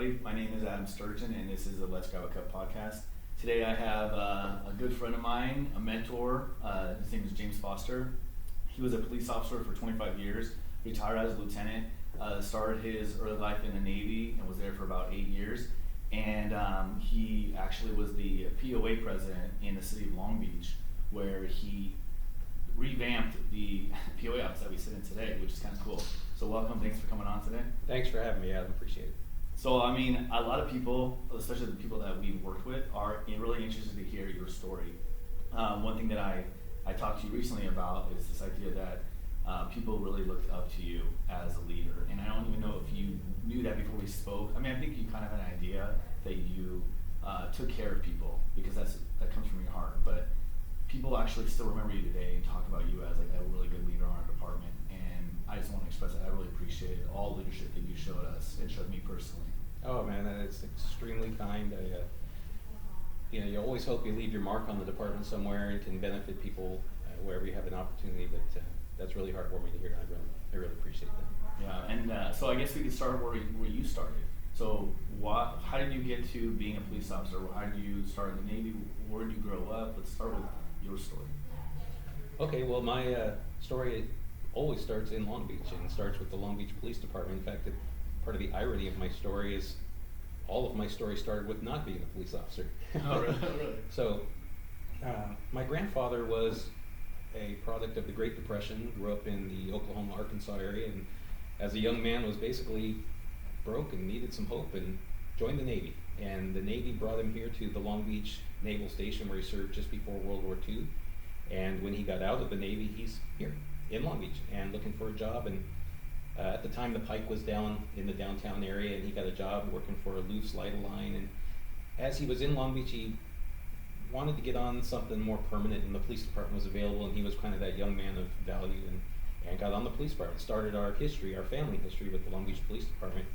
everybody. My name is Adam Sturgeon, and this is the Let's Grab a Cup podcast. Today I have a good friend of mine, a mentor. His name is James Foster. He was a police officer for 25 years, retired as a lieutenant, started his early life in the Navy and was there for about 8 years. And he actually was the POA president in the city of Long Beach, where he revamped the POA office that we sit in today, which is kind of cool. So welcome, thanks for coming on today. Thanks for having me, Adam, appreciate it. So I mean, a lot of people, especially the people that we've worked with, are really interested to hear your story. One thing that I talked to you recently about is this idea that people really looked up to you as a leader. And I don't even know if you knew that before we spoke. I mean, I think you kind of had an idea that you took care of people, because that comes from your heart. But people actually still remember you today and talk about you as like a really good leader on our department. And I just want to express that I really appreciate all the leadership that you showed us and showed me personally. Oh man, that is extremely kind. You always hope you leave your mark on the department somewhere and can benefit people wherever you have an opportunity. But that's really heartwarming to hear. I really appreciate that. Yeah, and so I guess we could start where you started. So how did you get to being a police officer? How did you start in the Navy? Where did you grow up? Let's start with your story. Okay, well my story always starts in Long Beach, and starts with the Long Beach Police Department. In fact, part of the irony of my story is all of my story started with not being a police officer. Oh, really? So my grandfather was a product of the Great Depression, grew up in the Oklahoma, Arkansas area, and as a young man was basically broke and needed some hope and joined the Navy. And the Navy brought him here to the Long Beach Naval Station, where he served just before World War II. And when he got out of the Navy, he's here in Long Beach and looking for a job. And at the time, the Pike was down in the downtown area, and he got a job working for a loose light line. And as he was in Long Beach, he wanted to get on something more permanent, and the police department was available, and he was kind of that young man of value, and got on the police department. Started our family history with the Long Beach Police Department.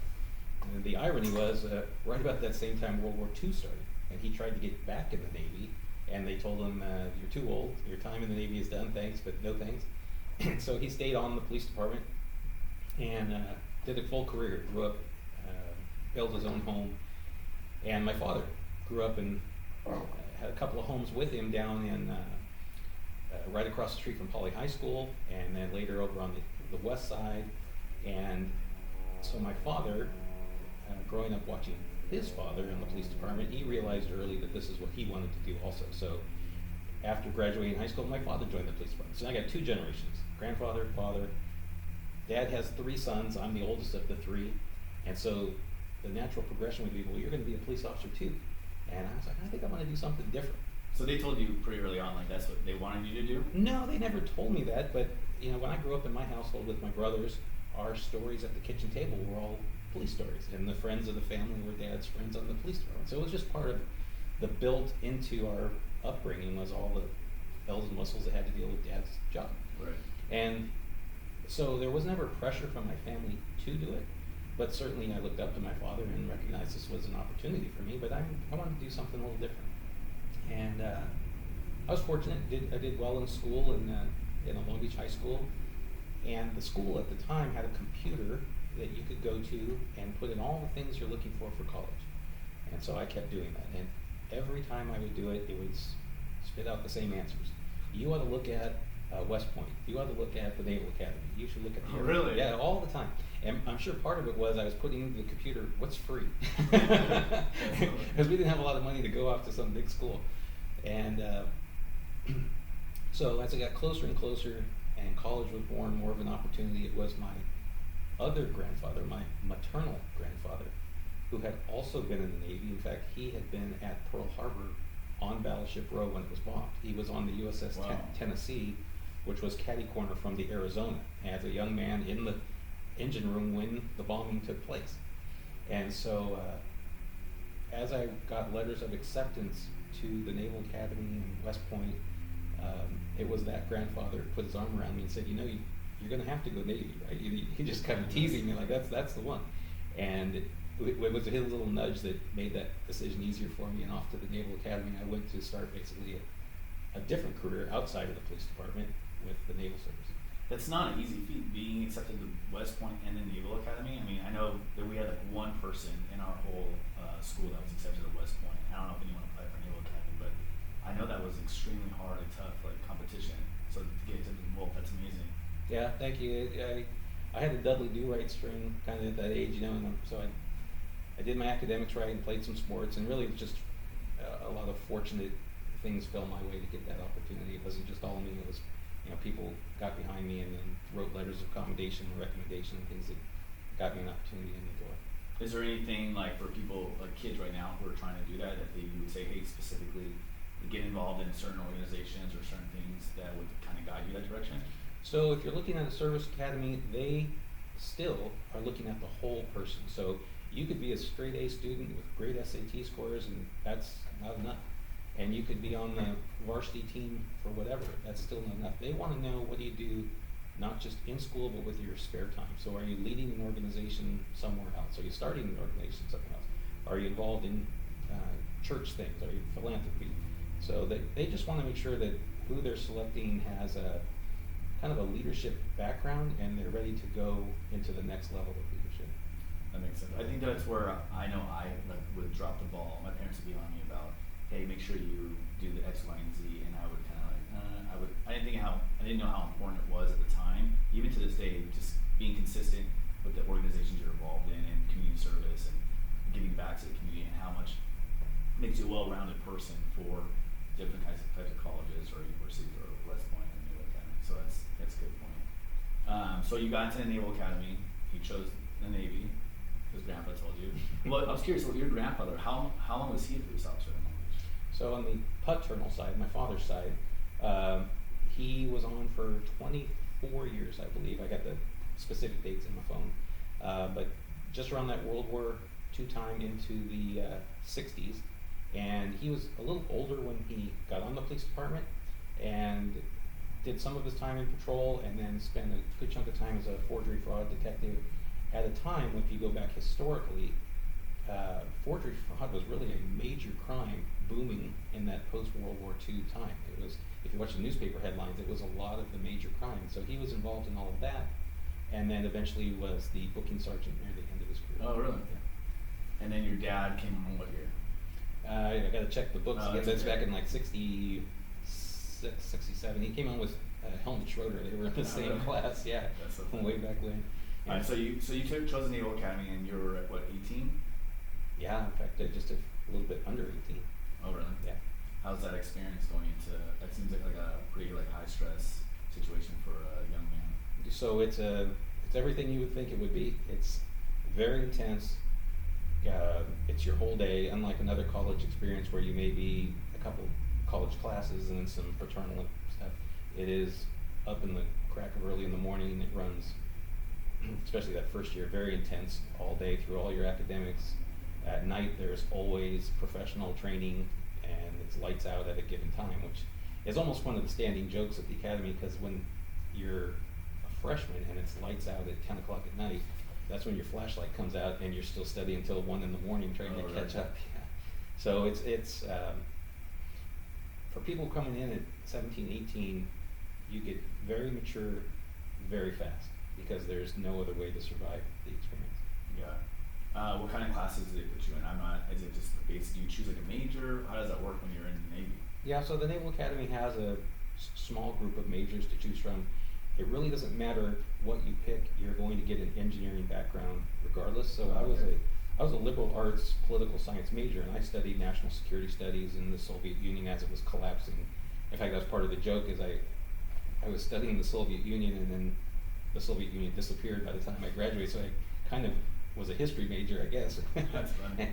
And the irony was, right about that same time World War II started, and he tried to get back in the Navy, and they told him, you're too old, your time in the Navy is done, thanks, but no thanks. So he stayed on the police department and did a full career, grew up, built his own home. And my father grew up and had a couple of homes with him down in right across the street from Poly High School, and then later over on the west side. And so my father, growing up watching his father in the police department, he realized early that this is what he wanted to do also. So after graduating high school, my father joined the police department. So I got two generations, grandfather, father. Dad has 3 sons, I'm the oldest of the 3. And so the natural progression would be, well, you're going to be a police officer too. And I was like, I think I want to do something different. So they told you pretty early on, like that's what they wanted you to do? No, they never told me that. But when I grew up in my household with my brothers, our stories at the kitchen table were all police stories, and the friends of the family were Dad's friends on the police department. So it was just part of the built into our upbringing was all the bells and whistles that had to deal with Dad's job. Right. And so there was never pressure from my family to do it, but certainly I looked up to my father and recognized this was an opportunity for me, but I wanted to do something a little different. And I was fortunate. I did well in school in a Long Beach high school, and the school at the time had a computer that you could go to and put in all the things you're looking for college. And so I kept doing that, and every time I would do it, it would spit out the same answers. You ought to look at West Point. You ought to look at the Naval Academy. You should look at the Really? Yeah, all the time. And I'm sure part of it was I was putting into the computer what's free, because we didn't have a lot of money to go off to some big school. And so as I got closer and closer, and college was more and more of an opportunity, it was my other grandfather, my maternal grandfather, who had also been in the Navy. In fact, he had been at Pearl Harbor on Battleship Row when it was bombed. He was on the USS Wow. Tennessee, which was catty corner from the Arizona, as a young man in the engine room when the bombing took place. And so as I got letters of acceptance to the Naval Academy in West Point, it was that grandfather who put his arm around me and said, you're going to have to go Navy, right? He just kind of teasing me like, that's the one. And it was his little nudge that made that decision easier for me. And off to the Naval Academy, I went to start basically a different career outside of the police department with the Naval Service. That's not an easy feat, being accepted to West Point and the Naval Academy. I mean, I know that we had like one person in our whole school that was accepted at West Point. I don't know if anyone applied for Naval Academy, but I know that was extremely hard and tough, like competition. So to get accepted in both, that's amazing. Yeah, thank you. I had the Dudley Do-Right string kind of at that age, you know, and so I did my academics right and played some sports, and really just a lot of fortunate things fell my way to get that opportunity. It wasn't just all me, it was, you know, people got behind me and then wrote letters of commendation and recommendation and things that got me an opportunity in the door. Is there anything like for people, like kids right now who are trying to do that you would say, hey, specifically get involved in certain organizations or certain things that would kind of guide you that direction? So if you're looking at a service academy, they still are looking at the whole person. So you could be a straight A student with great SAT scores, and that's not enough. And you could be on the varsity team for whatever, that's still not enough. They want to know, what do you do, not just in school, but with your spare time. So are you leading an organization somewhere else? Are you starting an organization somewhere else? Are you involved in church things? Are you philanthropy? So they just want to make sure that who they're selecting has a kind of a leadership background, and they're ready to go into the next level of leadership. That makes sense. I think that's where I know I like would drop the ball. My parents would be on me about, hey, make sure you do the X, Y, and Z, and I would kind of like, I didn't know how important it was at the time. Even to this day, just being consistent with the organizations you're involved in and community service and giving back to the community, and how much makes you a well-rounded person for different types of colleges or universities or West Point and Naval Academy. So that's a good point. So you got into the Naval Academy. You chose the Navy. His grandpa told you. Well, I was curious. What your grandfather? How long was he a police officer? So on the paternal side, my father's side, he was on for 24 years, I believe. I got the specific dates in my phone. But just around that World War II time into the 60s, and he was a little older when he got on the police department, and did some of his time in patrol, and then spent a good chunk of time as a forgery fraud detective. At a time, if you go back historically, forgery fraud was really a major crime booming in that post-World War II time. It was, if you watch the newspaper headlines, it was a lot of the major crimes. So he was involved in all of that, and then eventually was the booking sergeant near the end of his career. Oh, really? Yeah. And then your dad came on what year? I got to check the books again. That's okay. back in like 66, 67. He came on with Helmut Schroeder. They were in the same class, yeah, That's so from way back when. All right, so you chose the Naval Academy, and you were at what, 18? Yeah, in fact, just a little bit under 18. Oh, really? Yeah. How's that experience going into? That seems like a pretty like high stress situation for a young man. So it's everything you would think it would be. It's very intense. It's your whole day, unlike another college experience where you may be a couple college classes and then some fraternal stuff. It is up in the crack of early in the morning, and it runs, especially that first year, very intense all day through all your academics. At night, there's always professional training, and it's lights out at a given time, which is almost one of the standing jokes at the academy, because when you're a freshman and it's lights out at 10 o'clock at night, that's when your flashlight comes out and you're still studying until 1 in the morning trying to catch up. Yeah. So it's for people coming in at 17, 18, you get very mature very fast, because there's no other way to survive the experience. Yeah. What kind of classes do they put you in? Is it just basic? Do you choose like a major? How does that work when you're in the Navy? Yeah, so the Naval Academy has a small group of majors to choose from. It really doesn't matter what you pick, you're going to get an engineering background regardless. So I was a liberal arts political science major, and I studied national security studies in the Soviet Union as it was collapsing. In fact, that was part of the joke, is I was studying the Soviet Union, and then the Soviet Union disappeared by the time I graduated, so I kind of was a history major, I guess. That's funny.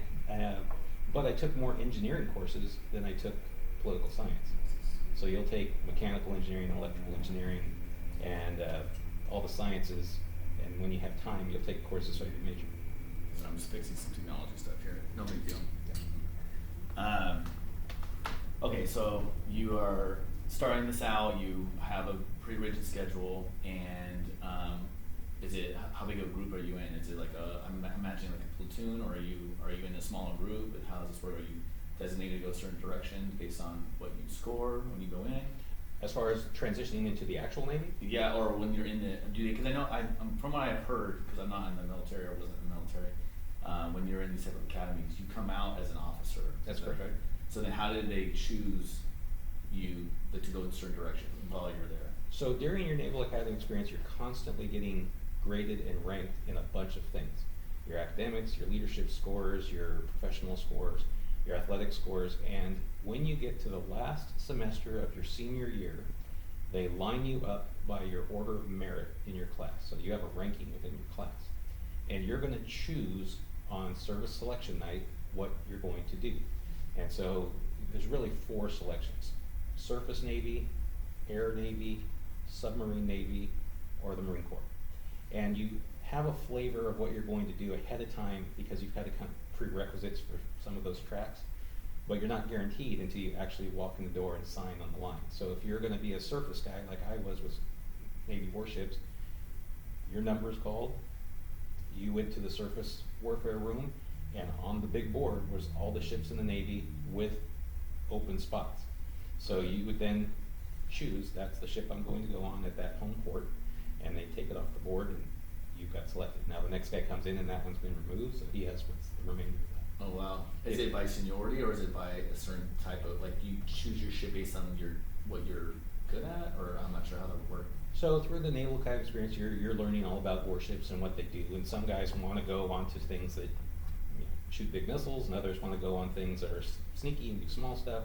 But I took more engineering courses than I took political science. So you'll take mechanical engineering, electrical engineering, and all the sciences, and when you have time, you'll take courses for your major. So I'm just fixing some technology stuff here. No big deal. Okay, so you are starting this out. You have a pretty rigid schedule, and how big of a group are you in? Is it like I'm imagining like a platoon, or are you in a smaller group? And how does this work? Are you designated to go a certain direction based on what you score when you go in? As far as transitioning into the actual Navy? Yeah, or when you're in the, do they, because I know, from what I've heard, because I'm not in the military or wasn't in the military, when you're in these type of academies, you come out as an officer. That's Is that correct. right? So then how did they choose you to go in certain directions while you were there? So during your Naval Academy experience, you're constantly getting graded and ranked in a bunch of things. Your academics, your leadership scores, your professional scores, your athletic scores, and when you get to the last semester of your senior year, they line you up by your order of merit in your class. So you have a ranking within your class. And you're going to choose on service selection night what you're going to do. And so there's really 4 selections: surface Navy, air Navy, submarine Navy, or the Marine Corps. And you have a flavor of what you're going to do ahead of time because you've had to kind of prerequisites for some of those tracks, but you're not guaranteed until you actually walk in the door and sign on the line. So if you're going to be a surface guy like I was with Navy warships, your number is called, you went to the surface warfare room, and on the big board was all the ships in the Navy with open spots. So you would then choose, that's the ship I'm going to go on at that home port, and they take it off the board and you got selected. Now the next guy comes in and that one's been removed, so he has what's the remainder of that. Oh wow. Is it by seniority or is it by a certain type of, like you choose your ship based on what you're good at, or I'm not sure how that would work? So through the Naval Academy experience, you're learning all about warships and what they do, and some guys want to go on to things that shoot big missiles, and others want to go on things that are sneaky and do small stuff.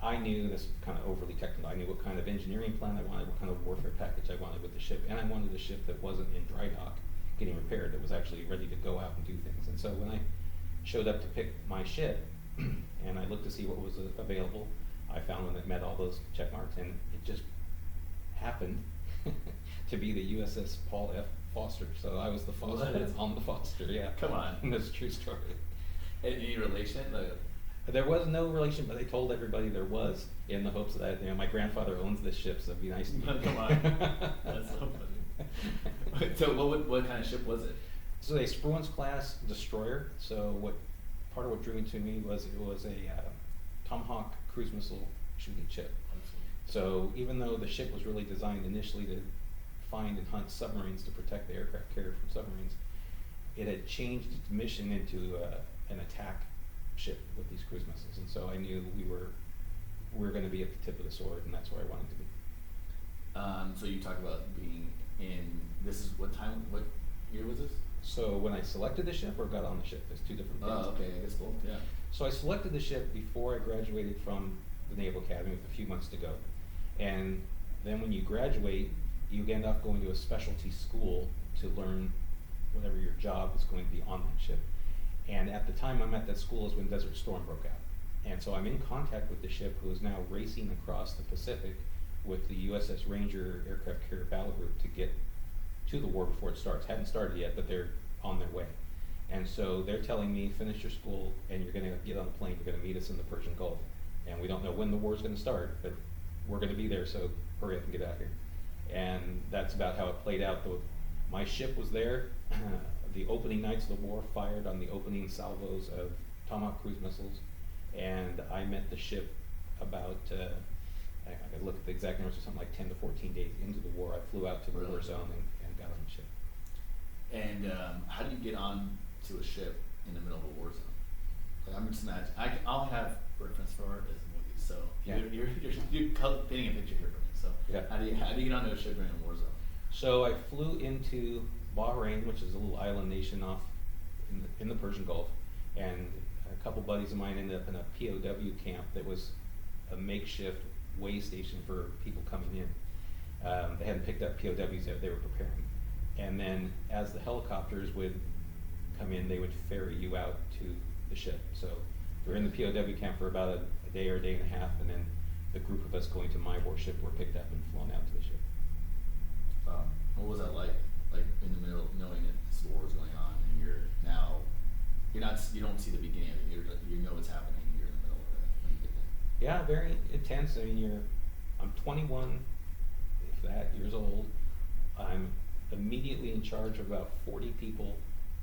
I knew, this is kind of overly technical, I knew what kind of engineering plan I wanted, what kind of warfare package I wanted with the ship, and I wanted a ship that wasn't in dry dock getting repaired, that was actually ready to go out and do things. And so when I showed up to pick my ship, and I looked to see what was available, I found one that met all those check marks, and it just happened to be the USS Paul F. Foster. So I was the Foster on the Foster, yeah. Come on. That's a true story. Any relation? There was no relation, but they told everybody there was, in the hopes that, my grandfather owns this ship, so it'd be nice to meet him. Come on. That's so funny. So what kind of ship was it? So a Spruance class destroyer. So part of what drew me to me was it was a Tomahawk cruise missile shooting ship. So even though the ship was really designed initially to find and hunt submarines to protect the aircraft carrier from submarines, it had changed its mission into an attack ship with these cruise missiles, and so I knew we were going to be at the tip of the sword, and that's where I wanted to be. So you talk about being in, this is what year was this? So when I selected the ship or got on the ship, there's 2 different things. Oh, okay, I guess both, yeah. So I selected the ship before I graduated from the Naval Academy with a few months to go. And then when you graduate, you end up going to a specialty school to learn whatever your job is going to be on that ship. And at the time I'm at that school is when Desert Storm broke out. And so I'm in contact with the ship, who is now racing across the Pacific with the USS Ranger aircraft carrier battle group to get to the war before it starts. Hadn't started yet, but they're on their way. And so they're telling me, finish your school and you're gonna get on the plane, you're gonna meet us in the Persian Gulf. And we don't know when the war's gonna start, but we're gonna be there, so hurry up and get out here. And that's about how it played out. My ship was there. The opening nights of the war fired on the opening salvos of Tomahawk cruise missiles, and I met the ship about, I gotta look at the exact numbers, something like 10 to 14 days into the war. I flew out to the war zone and got on the ship. And how do you get on to a ship in the middle of a war zone? Like, I'm just imagining, I'll have reference for it as movies, so Yeah. you're painting a picture here for me. So Yeah. how do you get onto a ship during a war zone? So I flew into Bahrain, which is a little island nation off in the Persian Gulf, and a couple buddies of mine ended up in a POW camp that was a makeshift way station for people coming in. They hadn't picked up POWs yet, they were preparing. And then as the helicopters would come in, they would ferry you out to the ship. So we were in the POW camp for about a day or a day and a half, and then the group of us going to my warship were picked up and flown out to the ship. What was that like? Like in the middle, knowing that this war is going on, and you don't see the beginning of it. You know what's happening. You're in the middle of it when you get there. Yeah, very intense. I mean, I'm 21, if that, years old. I'm immediately in charge of about 40 people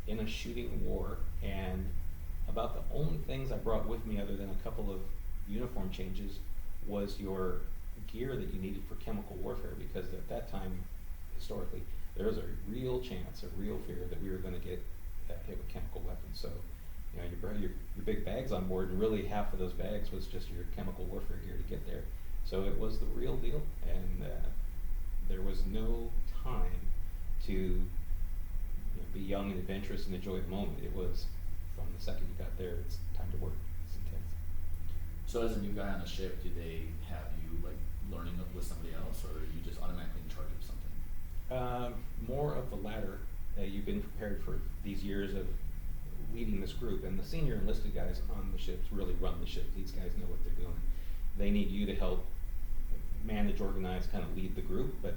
in a shooting war, and about the only things I brought with me, other than a couple of uniform changes, was your gear that you needed for chemical warfare, because at that time, historically, there was a real chance, a real fear that we were going to get hit with chemical weapons. So, you know, you brought your big bags on board, and really half of those bags was just your chemical warfare gear to get there. So it was the real deal, and there was no time to, you know, be young and adventurous and enjoy the moment. It was from the second you got there, it's time to work. It's intense. So as a new guy on the ship, do they have you like learning with somebody else, or are you just automatically in charge of something? More of the latter. You've been prepared for these years of leading this group, and the senior enlisted guys on the ships really run the ship. These guys know what they're doing. They need you to help manage, organize, kind of lead the group, but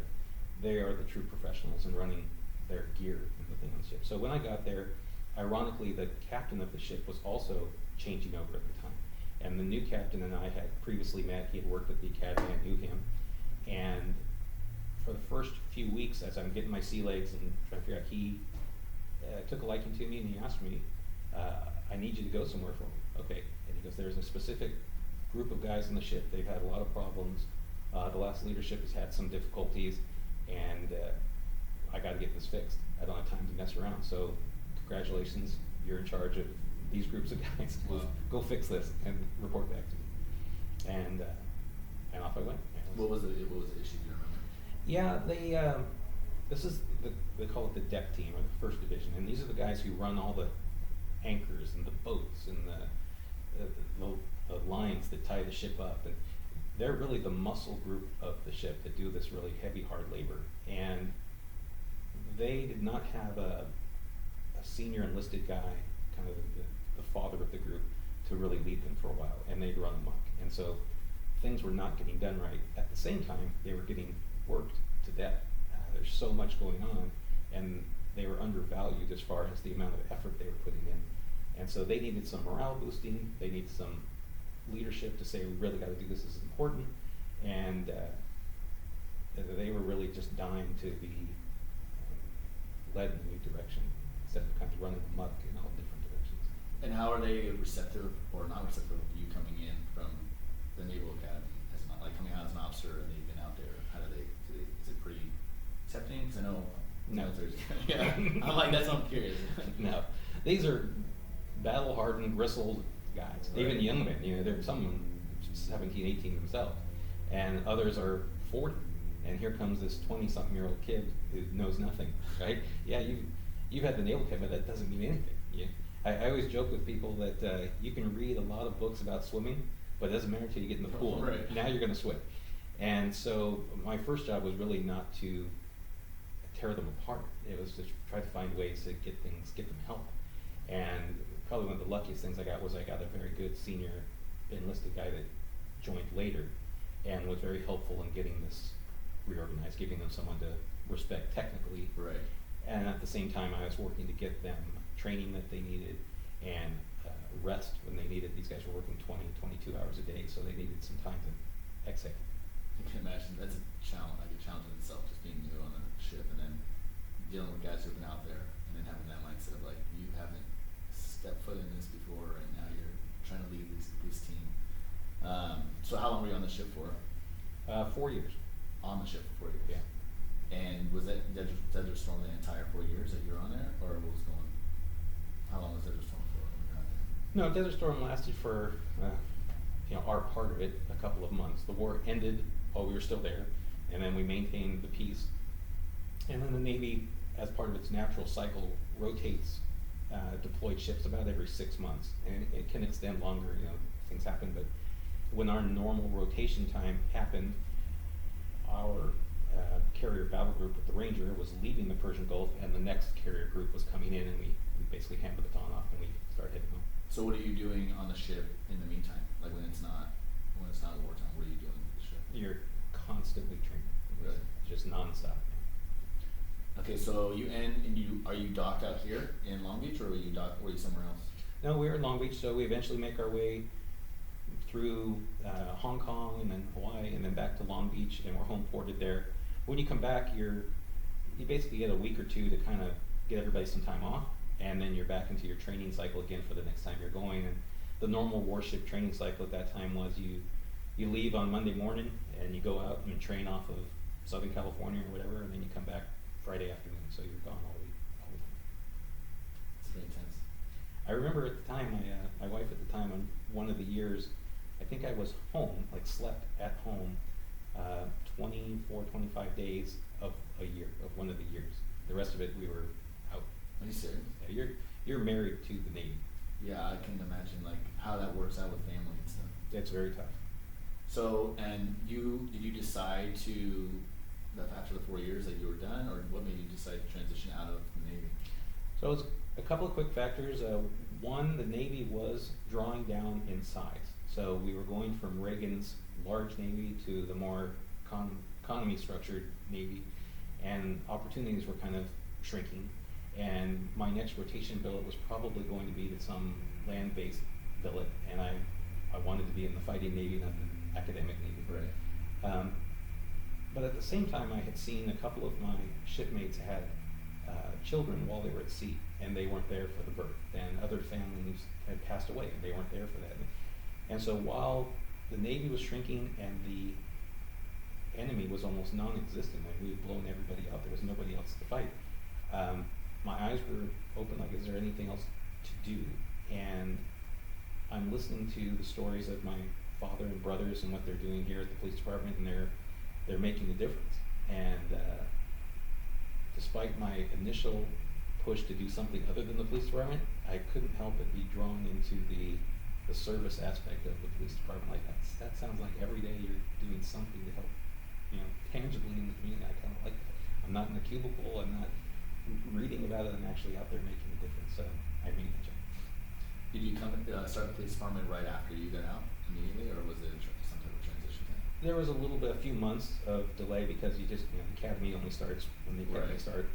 they are the true professionals in running their gear and the thing on the ship. So when I got there, ironically, the captain of the ship was also changing over at the time. And the new captain and I had previously met. He had worked at the academy, I knew him. And for the first few weeks, as I'm getting my sea legs and trying to figure out, he took a liking to me, and he asked me, I need you to go somewhere for me. Okay. And he goes, there's a specific group of guys on the ship. They've had a lot of problems. The last leadership has had some difficulties, and I got to get this fixed. I don't have time to mess around. So congratulations, you're in charge of these groups of guys. Wow. Go fix this and report back to me. And off I went. What was the issue? Do you remember? Yeah, they call it the deck team, or the first division, and these are the guys who run all the anchors and the boats and the lines that tie the ship up, and they're really the muscle group of the ship that do this really heavy, hard labor. And they did not have a senior enlisted guy, kind of the father of the group, to really lead them for a while, and they'd run amok. And so things were not getting done right. At the same time, they were getting worked to death. There's so much going on, and they were undervalued as far as the amount of effort they were putting in. And so they needed some morale boosting. They needed some leadership to say, we really got to do this, this is important. And they were really just dying to be led in a new direction, instead of kind of running amok in all different directions. And how are they receptive or not receptive of you coming in from the Naval Academy, as not like coming out as an officer and they've been out there? How do they is it pretty accepting? Because I know No. Yeah, I'm like, that's what I'm curious. No, these are battle hardened, bristled guys. Right. Even young men. You know, there's some 17, 18 themselves, and others are 40. And here comes this 20-something-year-old kid who knows nothing, right? Yeah, you've had the Naval Academy, but that doesn't mean anything. Yeah. I always joke with people that you can read a lot of books about swimming, but it doesn't matter until you get in the pool. Right. Now you're going to swim. And so my first job was really not to tear them apart. It was to try to find ways to get them help. And probably one of the luckiest things I got was I got a very good senior enlisted guy that joined later and was very helpful in getting this reorganized, giving them someone to respect technically. Right. And at the same time, I was working to get them training that they needed and rest when they needed. These guys were working 20, 22 hours a day, so they needed some time to exhale. I can imagine that's a challenge, like a challenge in itself, just being new on a ship and then dealing with guys who've been out there and then having that mindset of like, you haven't stepped foot in this before, and now you're trying to lead this team. So how long were you on the ship for? 4 years. On the ship for 4 years. Yeah. And was that Desert Storm the entire 4 years that you were on there, or what was going? How long was Desert Storm for when you were out there? No, Desert Storm lasted for our part of it a couple of months. The war ended while we were still there, and then we maintained the peace. And then the Navy, as part of its natural cycle, rotates deployed ships about every 6 months, and it can extend longer. Things happen, but when our normal rotation time happened, our carrier battle group with the Ranger was leaving the Persian Gulf, and the next carrier group was coming in, and we basically handed the baton off, and we started heading home. So what are you doing on the ship in the meantime? Like when it's not wartime, what are you doing with the ship? You're constantly training. Really? Just nonstop. Okay, so you end and are you docked out here in Long Beach, or were you somewhere else? No, we were in Long Beach, so we eventually make our way through Hong Kong and then Hawaii and then back to Long Beach, and we're home ported there. When you come back, you basically get a week or two to kind of get everybody some time off, and then you're back into your training cycle again for the next time you're going. And the normal warship training cycle at that time was you you leave on Monday morning and you go out and train off of Southern California or whatever, and then you come back Friday afternoon, so you're gone all week. It's pretty intense. I remember at the time, my wife at the time, on one of the years, I think I was home, like slept at home, 24, 25 days of a year, of one of the years. The rest of it, we were out. Are you serious? Yeah, you're married to the Navy. Yeah, I can imagine like how that works out with family and stuff. It's very tough. So, and did you decide to, that after the 4 years that you were done, or what made you decide to transition out of the Navy? So it was a couple of quick factors. One, the Navy was drawing down in size. So we were going from Reagan's large Navy to the more economy structured Navy, and opportunities were kind of shrinking. And my next rotation billet was probably going to be to some land-based billet, and I wanted to be in the fighting Navy, not the academic Navy. Right. But at the same time, I had seen a couple of my shipmates had children while they were at sea, and they weren't there for the birth. And other families had passed away, and they weren't there for that. And so while the Navy was shrinking and the enemy was almost non-existent, like we had blown everybody out, there was nobody else to fight, my eyes were open, like, is there anything else to do? And I'm listening to the stories of my father and brothers and what they're doing here at the police department, and they're making a difference. And despite my initial push to do something other than the police department, I couldn't help but be drawn into the service aspect of the police department. Like, that sounds like every day you're doing something to help, tangibly in the community. I kind of like that. I'm not in a cubicle, I'm not reading about it, I'm actually out there making a difference, so I made the jump. Did you start the police department right after you got out immediately, or was it some type of transition thing? There was a few months of delay because you just, the academy only starts when the academy starts.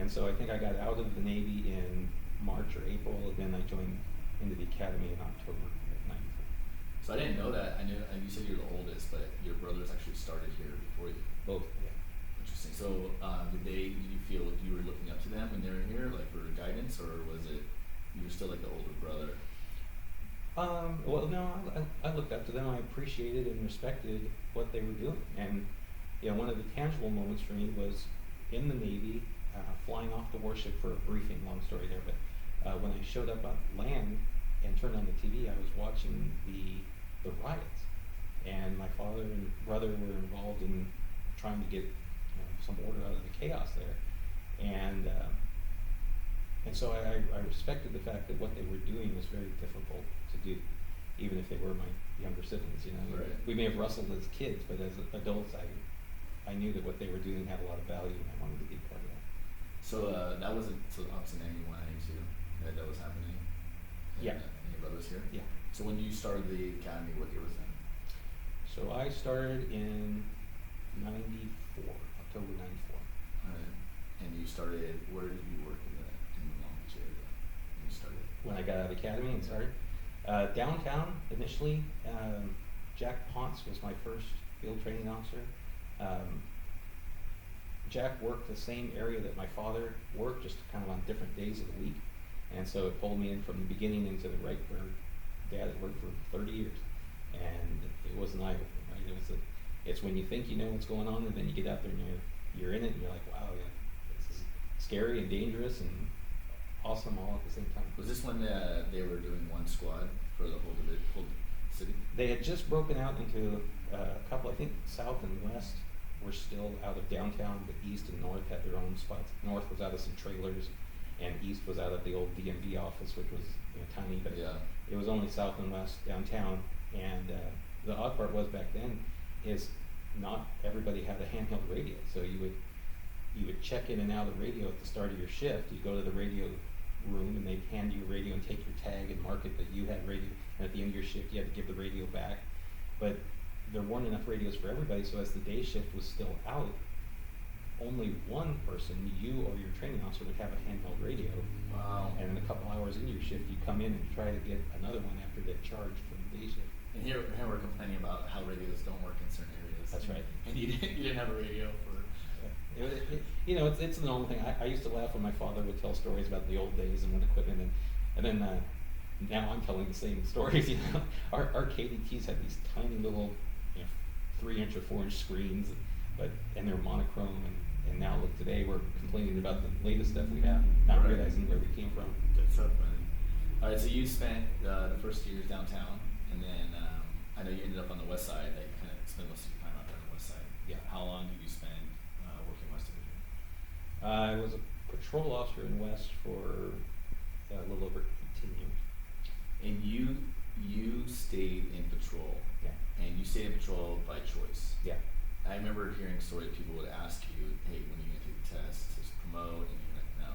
And so I think I got out of the Navy in March or April, and then I joined into the academy in October of '94. So I didn't know that. I knew you said you're the oldest, but your brothers actually started here before you. Both, yeah. Interesting. So did you feel like you were looking up to them when they were here, like for guidance, or was it you were still like the older brother? Well, no, I looked up to them. I appreciated and respected what they were doing. And one of the tangible moments for me was in the Navy, flying off the warship for a briefing, long story there, but when I showed up on land and turned on the TV, I was watching the riots. And my father and brother were involved in trying to get some order out of the chaos there. And so I respected the fact that what they were doing was very difficult to do, even if they were my younger siblings. Right. We may have wrestled as kids, but as adults, I knew that what they were doing had a lot of value, and I wanted to be part of that. So that wasn't obviously 91, 92 that was happening. Yeah. And your brothers here. Yeah. So when you started the academy, what year was that? So I started in '94, October '94. Alright. And you started. Where did you work in the Long Beach area? When you started. When I got out of the academy and started downtown initially, Jack Ponce was my first field training officer. Jack worked the same area that my father worked, just kind of on different days of the week, and so it pulled me in from the beginning into the right where Dad had worked for 30 years, and it was an eye opener, right? It's when you think you know what's going on, and then you get out there and you're in it, and you're like, wow, yeah, this is scary and dangerous and awesome all at the same time. Was this when they were doing one squad for the whole city? They had just broken out into a couple, I think South and West were still out of downtown, but East and North had their own spots. North was out of some trailers, and East was out of the old DMV office, which was tiny, but it was only South and West downtown. And the odd part was back then is not everybody had a handheld radio, so you would check in and out of the radio at the start of your shift. You go to the radio room, and they'd hand you a radio and take your tag and mark it that you had radio. And at the end of your shift, you had to give the radio back. But there weren't enough radios for everybody, so as the day shift was still out, only one person, you or your training officer, would have a handheld radio. Wow. And in a couple hours into your shift, you come in and try to get another one after they charged from the day shift. And here we're complaining about how radios don't work in certain areas. That's right. And you didn't have a radio for. It's the normal thing. I used to laugh when my father would tell stories about the old days and what equipment, and then now I'm telling the same stories. Our KDTs had these tiny little 3-inch or 4-inch screens, and they're monochrome, and now look, today we're complaining about the latest stuff we have, not Right. realizing where we came from. That's so funny. All right, so you spent the first years downtown, and then I know you ended up on the west side. Like, kind of spent most of your time out there on the west side. Yeah. How long did you spend working West Division? I was a patrol officer in West for a little over 18 years. And you stayed in patrol. Yeah. And you stayed in patrol by choice. Yeah. I remember hearing stories people would ask you, hey, when are you going to take the test to promote? And you're like, no.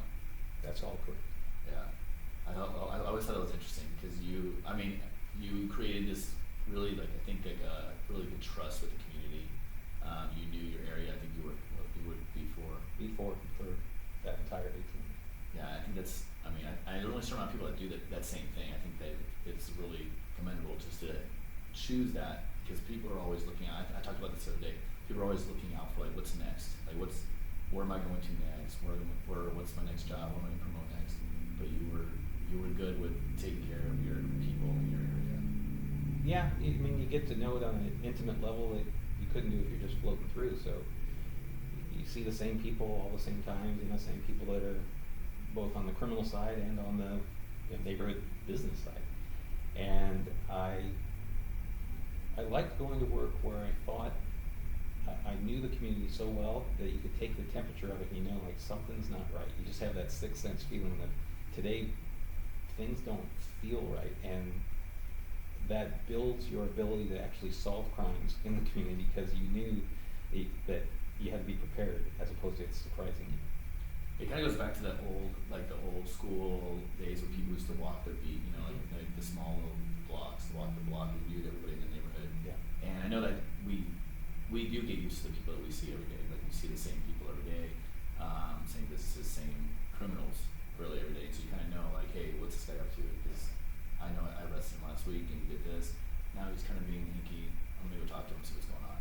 That's all correct. Yeah. I always thought it was interesting because you created this really, like, I think, like a really good trust with the community. You knew your area. I think you were before. Before for that entire 18 years. Yeah, I think that's, I don't really surround people that do that same thing. I think that it's really commendable just to choose that, because people are always looking out. I talked about this the other day. People are always looking out for, like, what's next? Like, where am I going to next? What's my next job? What am I going to promote next? But you were good with taking care of your people in your area. Yeah, you get to know it on an intimate level that you couldn't do if you're just floating through. So you see the same people all the same times, the same people that are both on the criminal side and on the neighborhood business side. And I liked going to work where I thought I knew the community so well that you could take the temperature of it and like something's not right. You just have that sixth sense feeling that today things don't feel right, and that builds your ability to actually solve crimes in the community because you knew that you had to be prepared as opposed to it surprising you. It kind of goes back to the old school days where people used to walk their beat, like the small little blocks, walk the block, reviewed everybody in the neighborhood. Yeah. And I know that we do get used to the people that we see every day. Like, we see the same people every day, same businesses, same criminals really every day. So you kind of know, like, hey, what's this guy up to? Because I know I arrested him last week and he did this. Now he's kind of being hinky. I'm gonna go talk to him, see what's going on.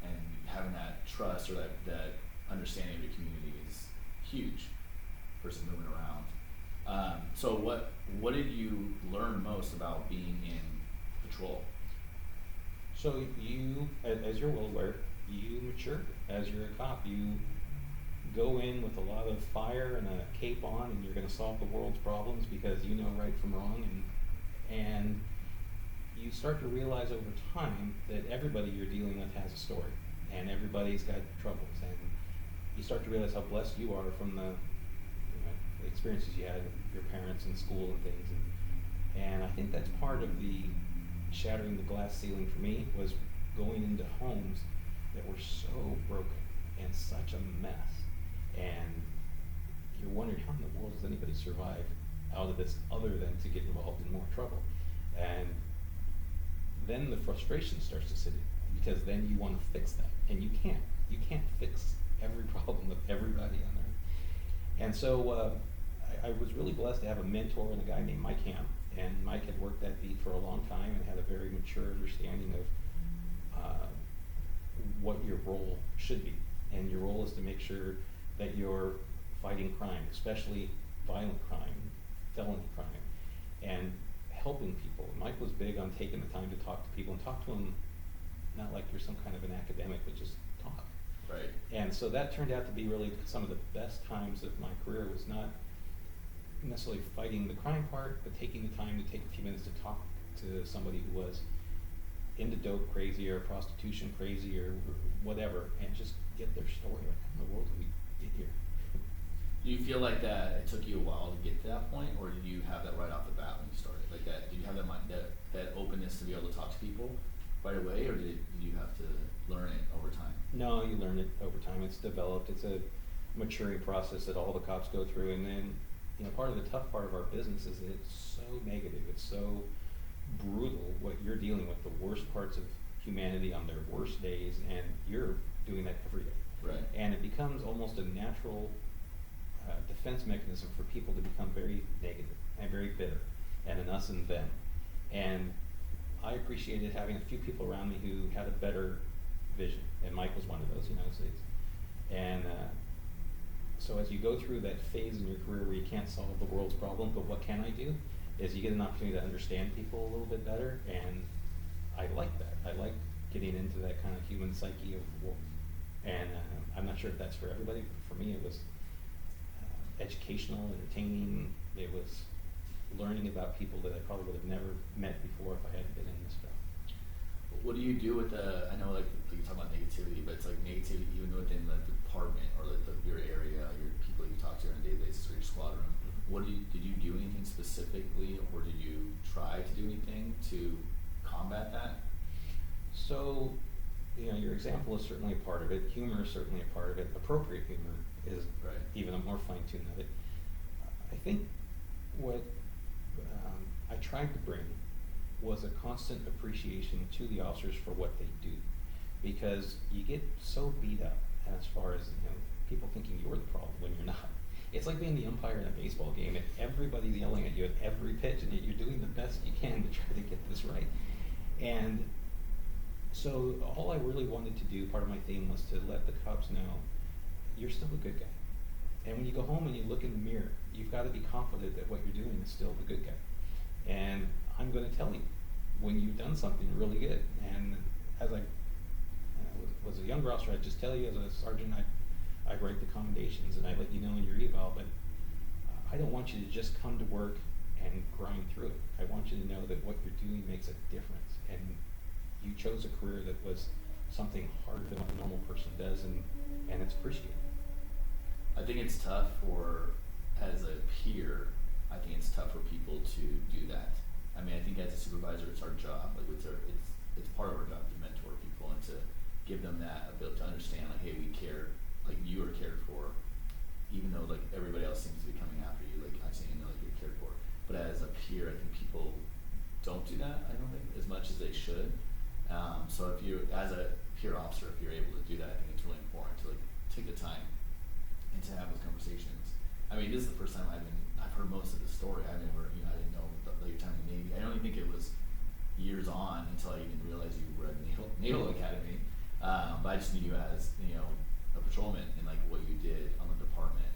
And having that trust or that understanding of your community is huge. Person moving around. So what did you learn most about being in patrol? So you, as you're well aware, you mature as you're a cop. You go in with a lot of fire and a cape on, and you're going to solve the world's problems because you know right from wrong, and you start to realize over time that everybody you're dealing with has a story, and everybody's got troubles, and you start to realize how blessed you are from the experiences you had with your parents in school and things, and I think that's part of the shattering the glass ceiling for me, was going into homes that were so broken and such a mess, and you're wondering how in the world does anybody survive out of this other than to get involved in more trouble. And then the frustration starts to sit in, because then you want to fix that, and you can't fix every problem with everybody on there. And so I was really blessed to have a mentor and a guy named Mike Ham. And Mike had worked that beat for a long time and had a very mature understanding of what your role should be. And your role is to make sure that you're fighting crime, especially violent crime, felony crime, and helping people. Mike was big on taking the time to talk to people and talk to them not like you're some kind of an academic, but just talk. Right. And so that turned out to be really some of the best times of my career, was not necessarily fighting the crime part, but taking the time to take a few minutes to talk to somebody who was into dope crazy or prostitution crazy or whatever, and just get their story. Like, how in the world did we get here? Do you feel like that it took you a while to get to that point, or did you have that right off the bat when you started? Like that, did you have that openness to be able to talk to people right away, or did you have to learn it over time? No, you learn it over time. It's developed. It's a maturing process that all the cops go through, and then part of the tough part of our business is that it's so negative, it's so brutal. What you're dealing with, the worst parts of humanity on their worst days, and you're doing that every day. Right. And it becomes almost a natural defense mechanism for people to become very negative and very bitter, and an us and them. And I appreciated having a few people around me who had a better vision, and Mike was one of those. So as you go through that phase in your career where you can't solve the world's problem, but what can I do, is you get an opportunity to understand people a little bit better, and I like that. I like getting into that kind of human psyche of war. And I'm not sure if that's for everybody, but for me it was educational, entertaining. It was learning about people that I probably would have never met before if I hadn't been in this job. What do you do with the, I know like you talk about negativity, but it's like negativity even within the department or like your area, your people you talk to on a daily basis or your squadron. What did you do anything specifically, or did you try to do anything to combat that? So, your example is certainly a part of it. Humor is certainly a part of it. Appropriate humor is Right. even a more fine-tuned of it. I think what I tried to bring was a constant appreciation to the officers for what they do, because you get so beat up as far as people thinking you're the problem when you're not. It's like being the umpire in a baseball game and everybody's yelling at you at every pitch, and yet you're doing the best you can to try to get this right. And so all I really wanted to do, part of my theme, was to let the cops know you're still a good guy. And when you go home and you look in the mirror, you've got to be confident that what you're doing is still the good guy. And I'm going to tell you when you've done something really good. And as I was a younger officer, I'd just tell you, as a sergeant, I write the commendations and I let you know in your eval, but I don't want you to just come to work and grind through it. I want you to know that what you're doing makes a difference. And you chose a career that was something harder than what a normal person does, and it's appreciated. I think it's tough as a peer, I think it's tough for people to do that. I mean, I think as a supervisor, it's our job. Like it's part of our job to mentor people and to give them that ability to understand, like, hey, we care, like you are cared for, even though like everybody else seems to be coming after you. Like I'm saying, like you're cared for. But as a peer, I think people don't do that. I don't think as much as they should. So if you, as a peer officer, if you're able to do that, I think it's really important to like take the time and to have those conversations. I mean, this is the first time I've heard most of the story. I didn't know your time in the Navy. I don't even think it was years on until I even realized you were at Naval Academy. But I just knew you as a patrolman and like what you did on the department.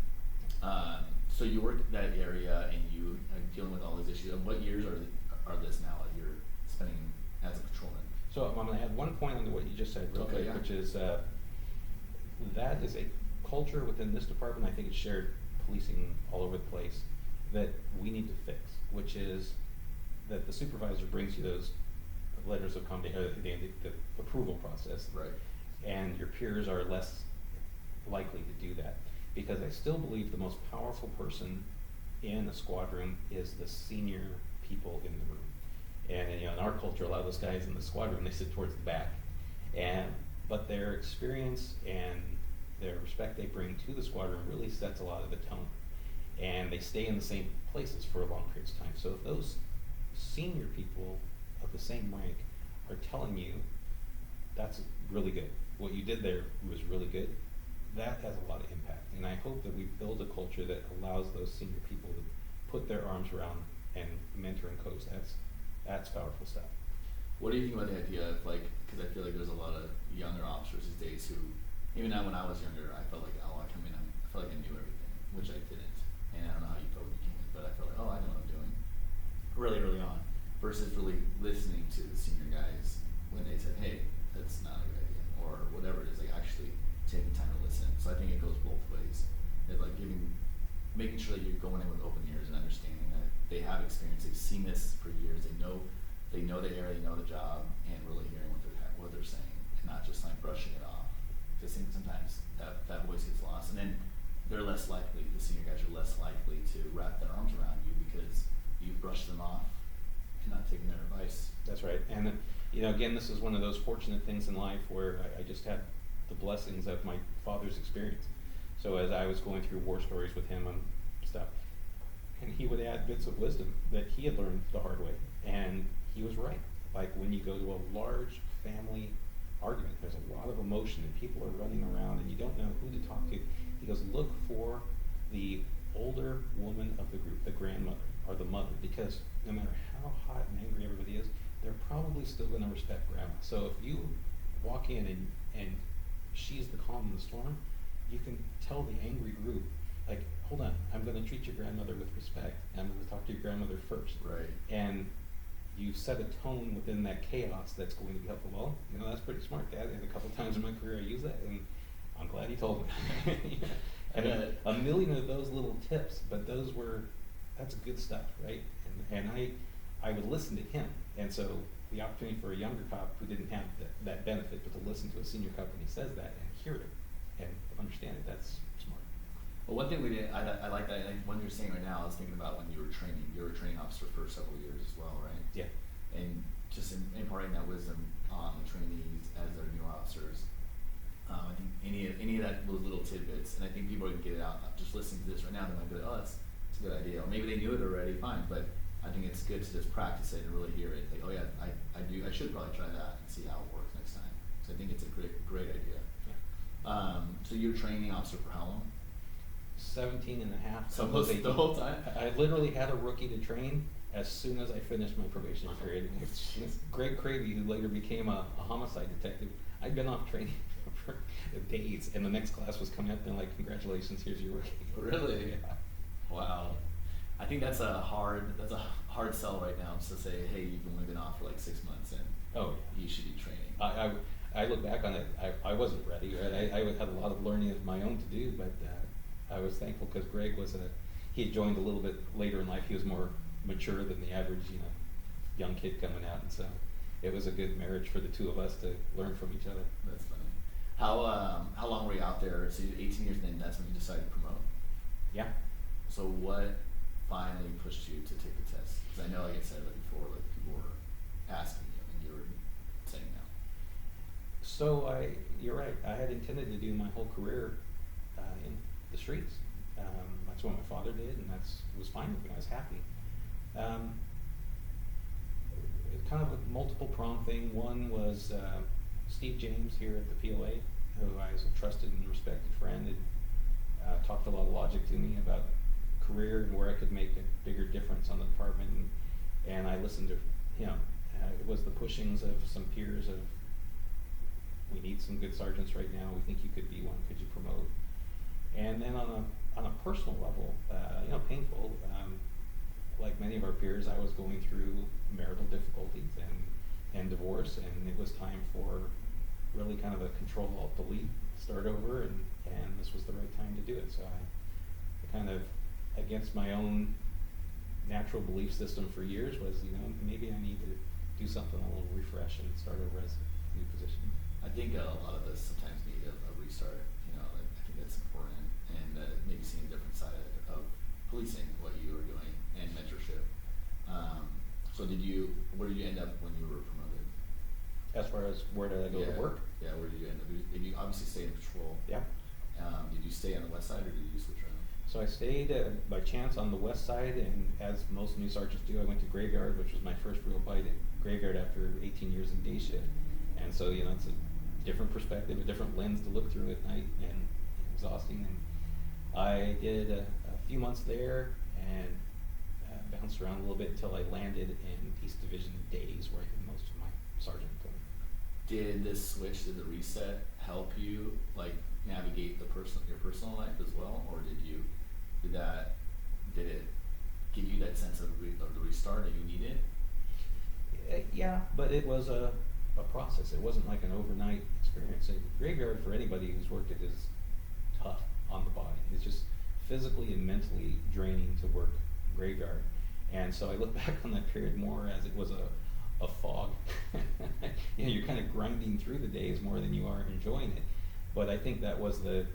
So you worked that area and you are dealing with all these issues. And what years are this now that you're spending as a patrolman? So I'm going to add one point on to what you just said real quick, which is that is a culture within this department. I think it's shared policing all over the place that we need to fix, which is that the supervisor brings you those letters of the approval process, right? And your peers are less likely to do that, because I still believe the most powerful person in a squadron is the senior people in the room. And in our culture, a lot of those guys in the squadron, they sit towards the back, but their experience and their respect they bring to the squadron really sets a lot of the tone, and they stay in the same places for long periods of time. So if those senior people of the same rank are telling you that's really good, what you did there was really good, that has a lot of impact. And I hope that we build a culture that allows those senior people to put their arms around and mentor and coach. That's powerful stuff. What do you think about the idea of like, because I feel like there's a lot of younger officers these days who, even now when I was younger, I felt like, oh, I felt like I knew everything, which I didn't. And I don't know how you felt when you came in, but I felt like, oh, I know what I'm doing really early on, versus really listening to the senior guys when they said, hey, that's not a good idea, or whatever it is, like actually taking time to listen. So I think it goes both ways. That like making sure that you're going in with open ears and understanding that they have experience, they've seen this for years, they know the area, they know the job, and really hearing what they're saying, and not just like brushing it off. Because I think sometimes that voice gets lost, and then they're less likely, the senior guys are less likely to wrap their arms around you because you brush them off and not taking their advice. That's right. And again, this is one of those fortunate things in life where I just had the blessings of my father's experience. So as I was going through war stories with him and stuff, and he would add bits of wisdom that he had learned the hard way, and he was right. Like when you go to a large family argument, there's a lot of emotion and people are running around and you don't know who to talk to. He goes, look for the older woman of the group, the grandmother or the mother, because no matter how hot and angry everybody is, they're probably still going to respect grandma. So if you walk in and she's the calm in the storm, you can tell the angry group, like, hold on, I'm going to treat your grandmother with respect. I'm going to talk to your grandmother first. Right. And you set a tone within that chaos that's going to be helpful. Well, that's pretty smart, Dad. And a couple times in my career I used that, and I'm glad he told me. And a million of those little tips, but that's good stuff, right? And I would listen to him, and so the opportunity for a younger cop who didn't have that benefit, but to listen to a senior cop when he says that and hear it and understand it, that's smart. Well, one thing we did, I like that, and what you're saying right now, I was thinking about when you were a training officer for several years as well, right? Yeah. And just imparting that wisdom on the trainees as their new officers. I think any of those little tidbits, and I think people can get it out. Just listening to this right now, they might be like, oh, that's a good idea. Or maybe they knew it already, fine, but I think it's good to just practice it and really hear it. Like, oh yeah, I should probably try that and see how it works next time. So I think it's a great idea. Yeah. So you're a training officer for how long? 17 and a half. So the whole time? I literally had a rookie to train as soon as I finished my probation period. It's Greg Cravey, who later became a homicide detective, I'd been off training for days, and the next class was coming up, and they're like, congratulations, here's your rookie. Really? Yeah. Wow. I think that's a hard sell right now, to say, hey, you've only been off for like 6 months, and you should be training. I look back on it, I wasn't ready, right? I had a lot of learning of my own to do, but I was thankful because Greg he had joined a little bit later in life. He was more mature than the average, young kid coming out, and so it was a good marriage for the two of us to learn from each other. That's funny. How long were you out there? So you 18 years, and then that's when you decided to promote. Yeah. So what finally pushed you to take the test? Because I know, like I said before, like people were asking you, and you were saying no. So you're right. I had intended to do my whole career in the streets. That's what my father did, and was fine with me. I was happy. It's kind of a multiple prong thing. One was Steve James here at the POA, who I was a trusted and respected friend, and talked a lot of logic to me about career and where I could make a bigger difference on the department, and I listened to him. It was the pushings of some peers of, we need some good sergeants right now, we think you could be one, could you promote? And then on a personal level, painful, like many of our peers, I was going through marital difficulties and divorce, and it was time for really kind of a Control-Alt-Delete, start over, and this was the right time to do it. So I kind of, against my own natural belief system for years, was, maybe I need to do something a little refresh and start over as a new position. I think a lot of us sometimes need a restart. I think that's important, and maybe seeing a different side of policing, what you were doing, and mentorship. So where did you end up when you were promoted? As far as where did I go to work? Yeah, where did you end up? Did you obviously stay in patrol? Yeah. Did you stay on the west side, or did you switch around? So I stayed by chance on the west side, and as most new sergeants do, I went to graveyard, which was my first real bite at graveyard after 18 years in day shift. And so, it's a different perspective, a different lens to look through at night, and exhausting. And I did a few months there and bounced around a little bit until I landed in East Division days, where I did most of my sergeant time. Did this switch, did the reset help you navigate your personal life as well, or did it give you that sense of the restart that you needed? Yeah, but it was a process. It wasn't like an overnight experience. Graveyard, for anybody who's worked it, is tough on the body. It's just physically and mentally draining to work graveyard. And so I look back on that period more as it was a fog. You're kind of grinding through the days more than you are enjoying it. But I think that was the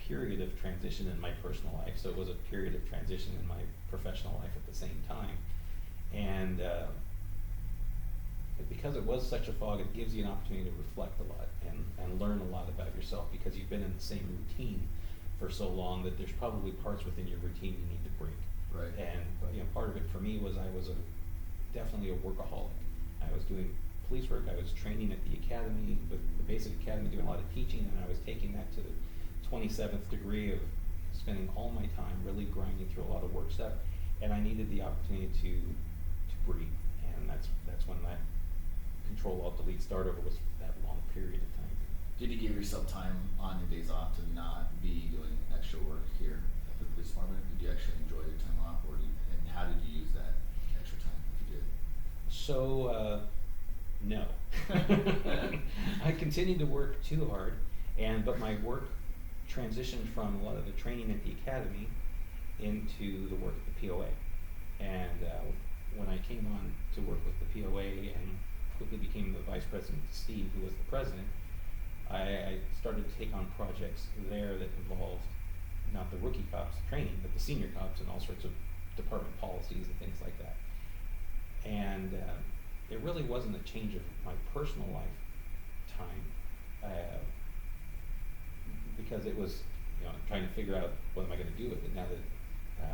period of transition in my personal life. So it was a period of transition in my professional life at the same time. And because it was such a fog, it gives you an opportunity to reflect a lot and learn a lot about yourself, because you've been in the same routine for so long that there's probably parts within your routine you need to break. Right. And part of it for me was I was definitely a workaholic. I was doing police work, I was training at the academy, with the basic academy, doing a lot of teaching, and I was taking that to the 27th degree of spending all my time really grinding through a lot of work stuff, and I needed the opportunity to breathe, and that's when that Control-Alt-Delete start over was that long period of time. Did you give yourself time on your days off to not be doing extra work here at the police department? Did you actually enjoy your time off, and how did you use that extra time if you did? So, no. I continued to work too hard, but my work transitioned from a lot of the training at the academy into the work at the POA. And when I came on to work with the POA and quickly became the vice president, Steve, who was the president, I started to take on projects there that involved not the rookie cops training, but the senior cops and all sorts of department policies and things like that. And it really wasn't a change of my personal lifetime, because it was, trying to figure out what am I going to do with it now that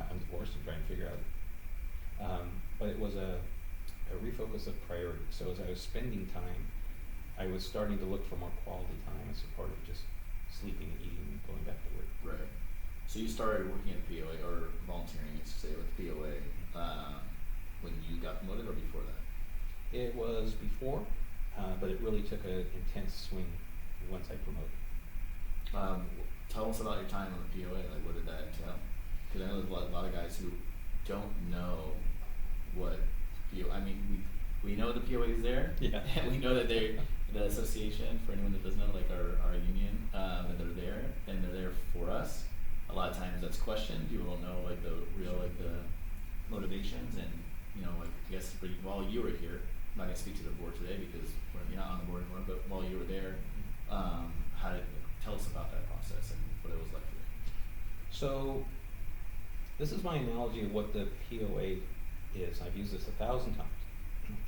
I'm divorced and trying to figure out. But it was a refocus of priorities. So as I was spending time, I was starting to look for more quality time as a part of just sleeping and eating and going back to work. Right. So you started working at the POA, or volunteering, I should say, with the POA when you got promoted, or before that? It was before, but it really took an intense swing once I promoted. Tell us about your time on the POA. Like, what did that entail? Because I know there's a lot of guys who don't know what POA. I mean, we know the POA is there. Yeah. And we know that they're the association, for anyone that doesn't know, like our union, that they're there and they're there for us. A lot of times that's questioned. People don't know like the real the motivations, and I guess while you were here, I'm not gonna speak to the board today because you're not on the board anymore. But while you were there, tell us about that process and what it was like for you. So, this is my analogy of what the POA is. I've used this 1,000 times.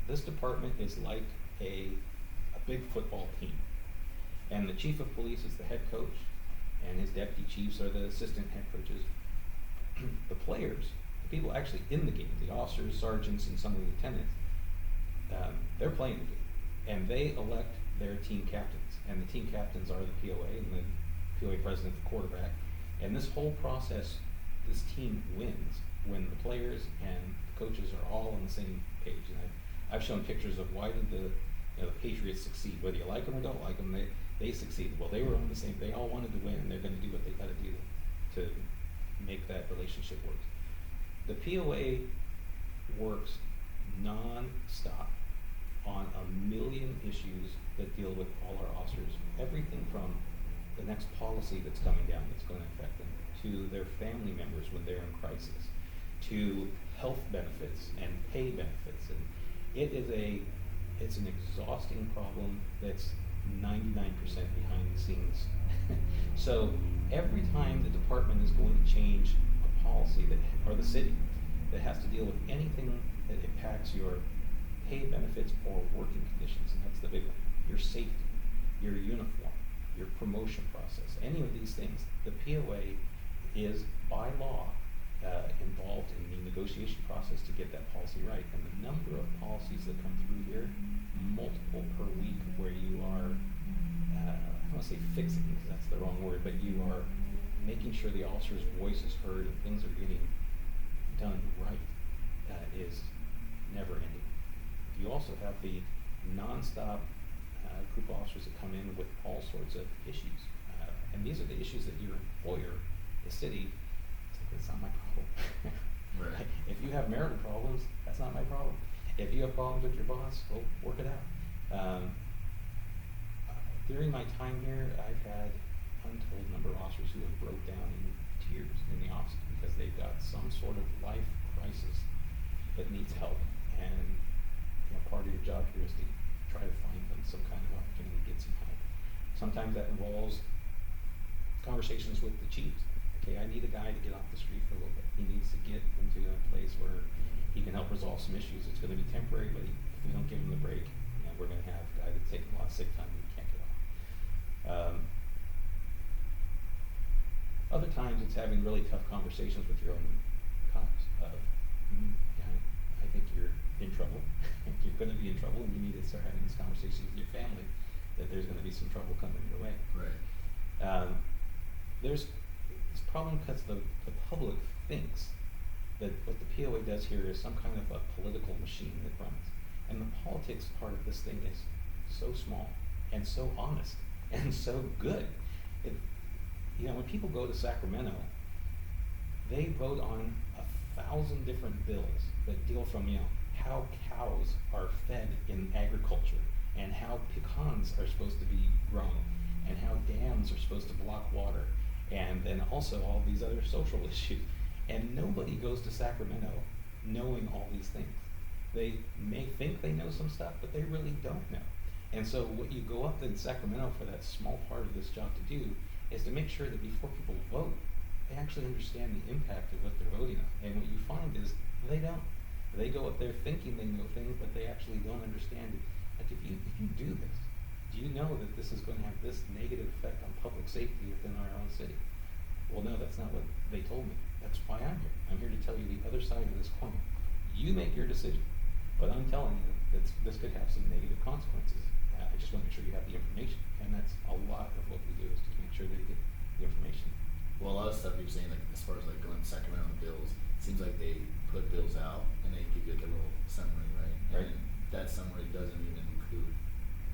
This department is like a big football team, and the chief of police is the head coach, and his deputy chiefs are the assistant head coaches. The players, the people actually in the game, the officers, sergeants, and some of the lieutenants, they're playing the game, and they elect their team captains, and the team captains are the POA, and the POA president, the quarterback, and this whole process, this team wins when the players and the coaches are all on the same page. And I've shown pictures of why did the Patriots succeed, whether you like them or don't like them, they succeeded. Well, they were on the same, they all wanted to win, and they're going to do what they got to do to make that relationship work. The POA works non-stop on a million issues that deal with all our officers. Everything from the next policy that's coming down that's going to affect them, to their family members when they're in crisis, to health benefits and pay benefits. And it's an exhausting problem that's 99% behind the scenes. So every time the department is going to change a policy or the city that has to deal with anything that impacts your pay benefits or working conditions, and that's the big one, your safety, your uniform, your promotion process, any of these things, the POA is by law involved in the negotiation process to get that policy right. And the number of policies that come through here, multiple per week, where you are, I don't want to say fixing because that's the wrong word, but you are making sure the officer's voice is heard and things are getting done right, is never ending. You also have the non-stop group of officers that come in with all sorts of issues. And these are the issues that your employer, the city, it's not my problem. Right. If you have marital problems, that's not my problem. If you have problems with your boss, well, work it out. During my time here, I've had untold number of officers who have broke down in tears in the office because they've got some sort of life crisis that needs help. And part of your job here is to try to find them some kind of opportunity to get some help. Sometimes that involves conversations with the chiefs. Okay, I need a guy to get off the street for a little bit. He needs to get into a place where he can help resolve some issues. It's going to be temporary, but if we don't give him the break, we're going to have a guy that's taking a lot of sick time and he can't get off. Other times it's having really tough conversations with your own cops of, I think you're in trouble. You're going to be in trouble, and you need to start having these conversations with your family that there's going to be some trouble coming your way. Right. There's this problem because the public thinks that what the POA does here is some kind of a political machine that runs. And the politics part of this thing is so small and so honest and so good. When people go to Sacramento, they vote on 1,000 different bills that deal from, how cows are fed in agriculture, and how pecans are supposed to be grown, and how dams are supposed to block water, and then also all these other social issues. And nobody goes to Sacramento knowing all these things. They may think they know some stuff, but they really don't know. And so what you go up in Sacramento for that small part of this job to do is to make sure that before people vote, they actually understand the impact of what they're voting on. And what you find is they don't. They go up there thinking they know things, but they actually don't understand it. Like if you do this, do you know that this is going to have this negative effect on public safety within our own city? Well, no, that's not what they told me. That's why I'm here. I'm here to tell you the other side of this coin. You make your decision, but I'm telling you that this could have some negative consequences. I just want to make sure you have the information, and that's a lot of what we do is to make sure that you get the information. Well, a lot of stuff you're saying, like as far as like going to Sacramento and bills, it seems like they put bills out and they give you like a little summary, right? Right. And that summary doesn't even include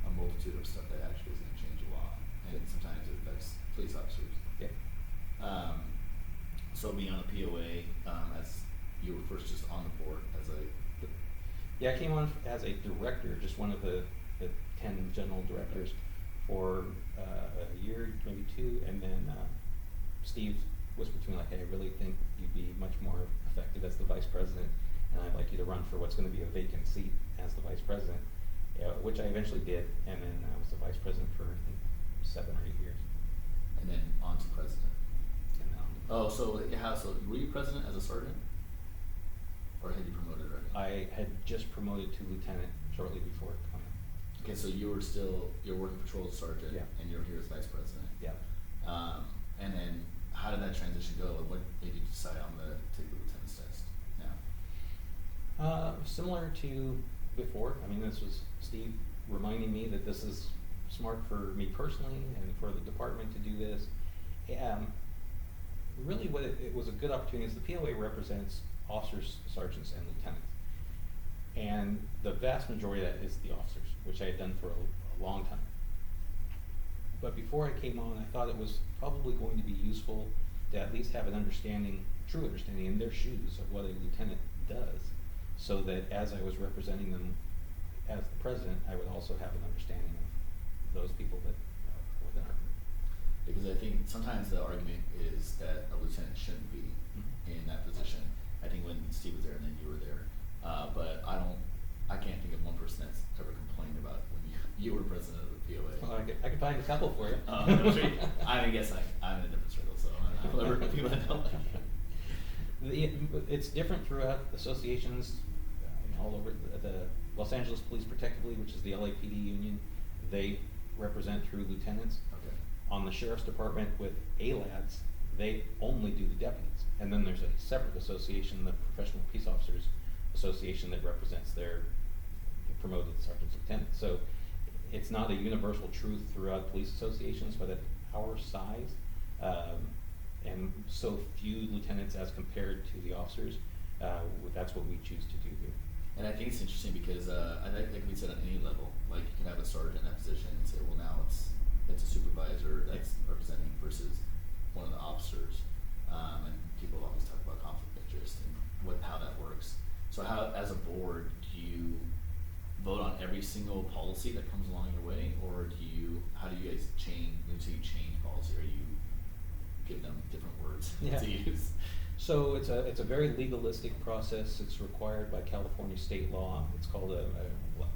a multitude of stuff that actually is going to change a lot, and sometimes it affects police officers. Yeah. So being on the POA, as you were first just on the board as a Yeah, I came on as a director, just one of the 10 general directors for a year, maybe 2, and then Steve whispered to me like, hey, I really think you'd be much more effective as the vice president, and I'd like you to run for what's going to be a vacant seat as the vice president, which I eventually did, and then I was the vice president for I think 7 or 8 years. and then on to president. And then So were you president as a sergeant? Or had you promoted already? I had just promoted to lieutenant shortly before coming. Okay, so you're working patrol sergeant, Yeah. and you're here as vice president. Yeah. And then how did that transition go? What made you decide I'm gonna take the lieutenant's test now? Similar to before. I mean, this was Steve reminding me that this is smart for me personally and for the department to do this. Really what it was a good opportunity is the POA represents officers, sergeants, and lieutenants. And the vast majority of that is the officers, which I had done for a long time. But before I came on, I thought it was probably going to be useful to at least have an understanding, true understanding in their shoes of what a lieutenant does, so that as I was representing them as the president, I would also have an understanding of those people that are within our group. Because I think sometimes the argument is that a lieutenant shouldn't be in that position. I think when Steve was there and then you were there, but I can't think of one person that's ever complained about when you were president of the POA. Well, I could find a couple for you. I guess I'm in a different circle, so I don't know. People that don't like it. It's different throughout associations, all over the Los Angeles Police Protectively, which is the LAPD union. They represent through lieutenants. Okay. On the sheriff's department with ALADs, they only do the deputies. And then there's a separate association, the Professional Peace Officers Association, that represents their promoted sergeants, lieutenants. So it's not a universal truth throughout police associations, but at our size, and so few lieutenants as compared to the officers, that's what we choose to do here. And I think it's interesting because like we said, on any level, like you can have a sergeant in that position and say, well, now it's a supervisor that's representing versus one of the officers, and people always talk about conflict of interest and how that works. So how, as a board, do you vote on every single policy that comes along your way, or how do you guys change, when you change policy, or you give them different words to use? So it's a very legalistic process. It's required by California state law. It's called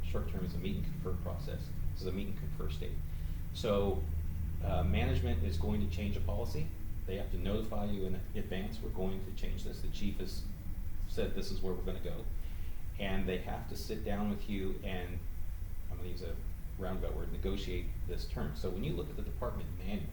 short term is a meet and confer process. This is a meet and confer state. So management is going to change a policy. They have to notify you in advance, we're going to change this. The chief has said this is where we're going to go. And they have to sit down with you and, I'm going to use a roundabout word, negotiate this term. So when you look at the department manual,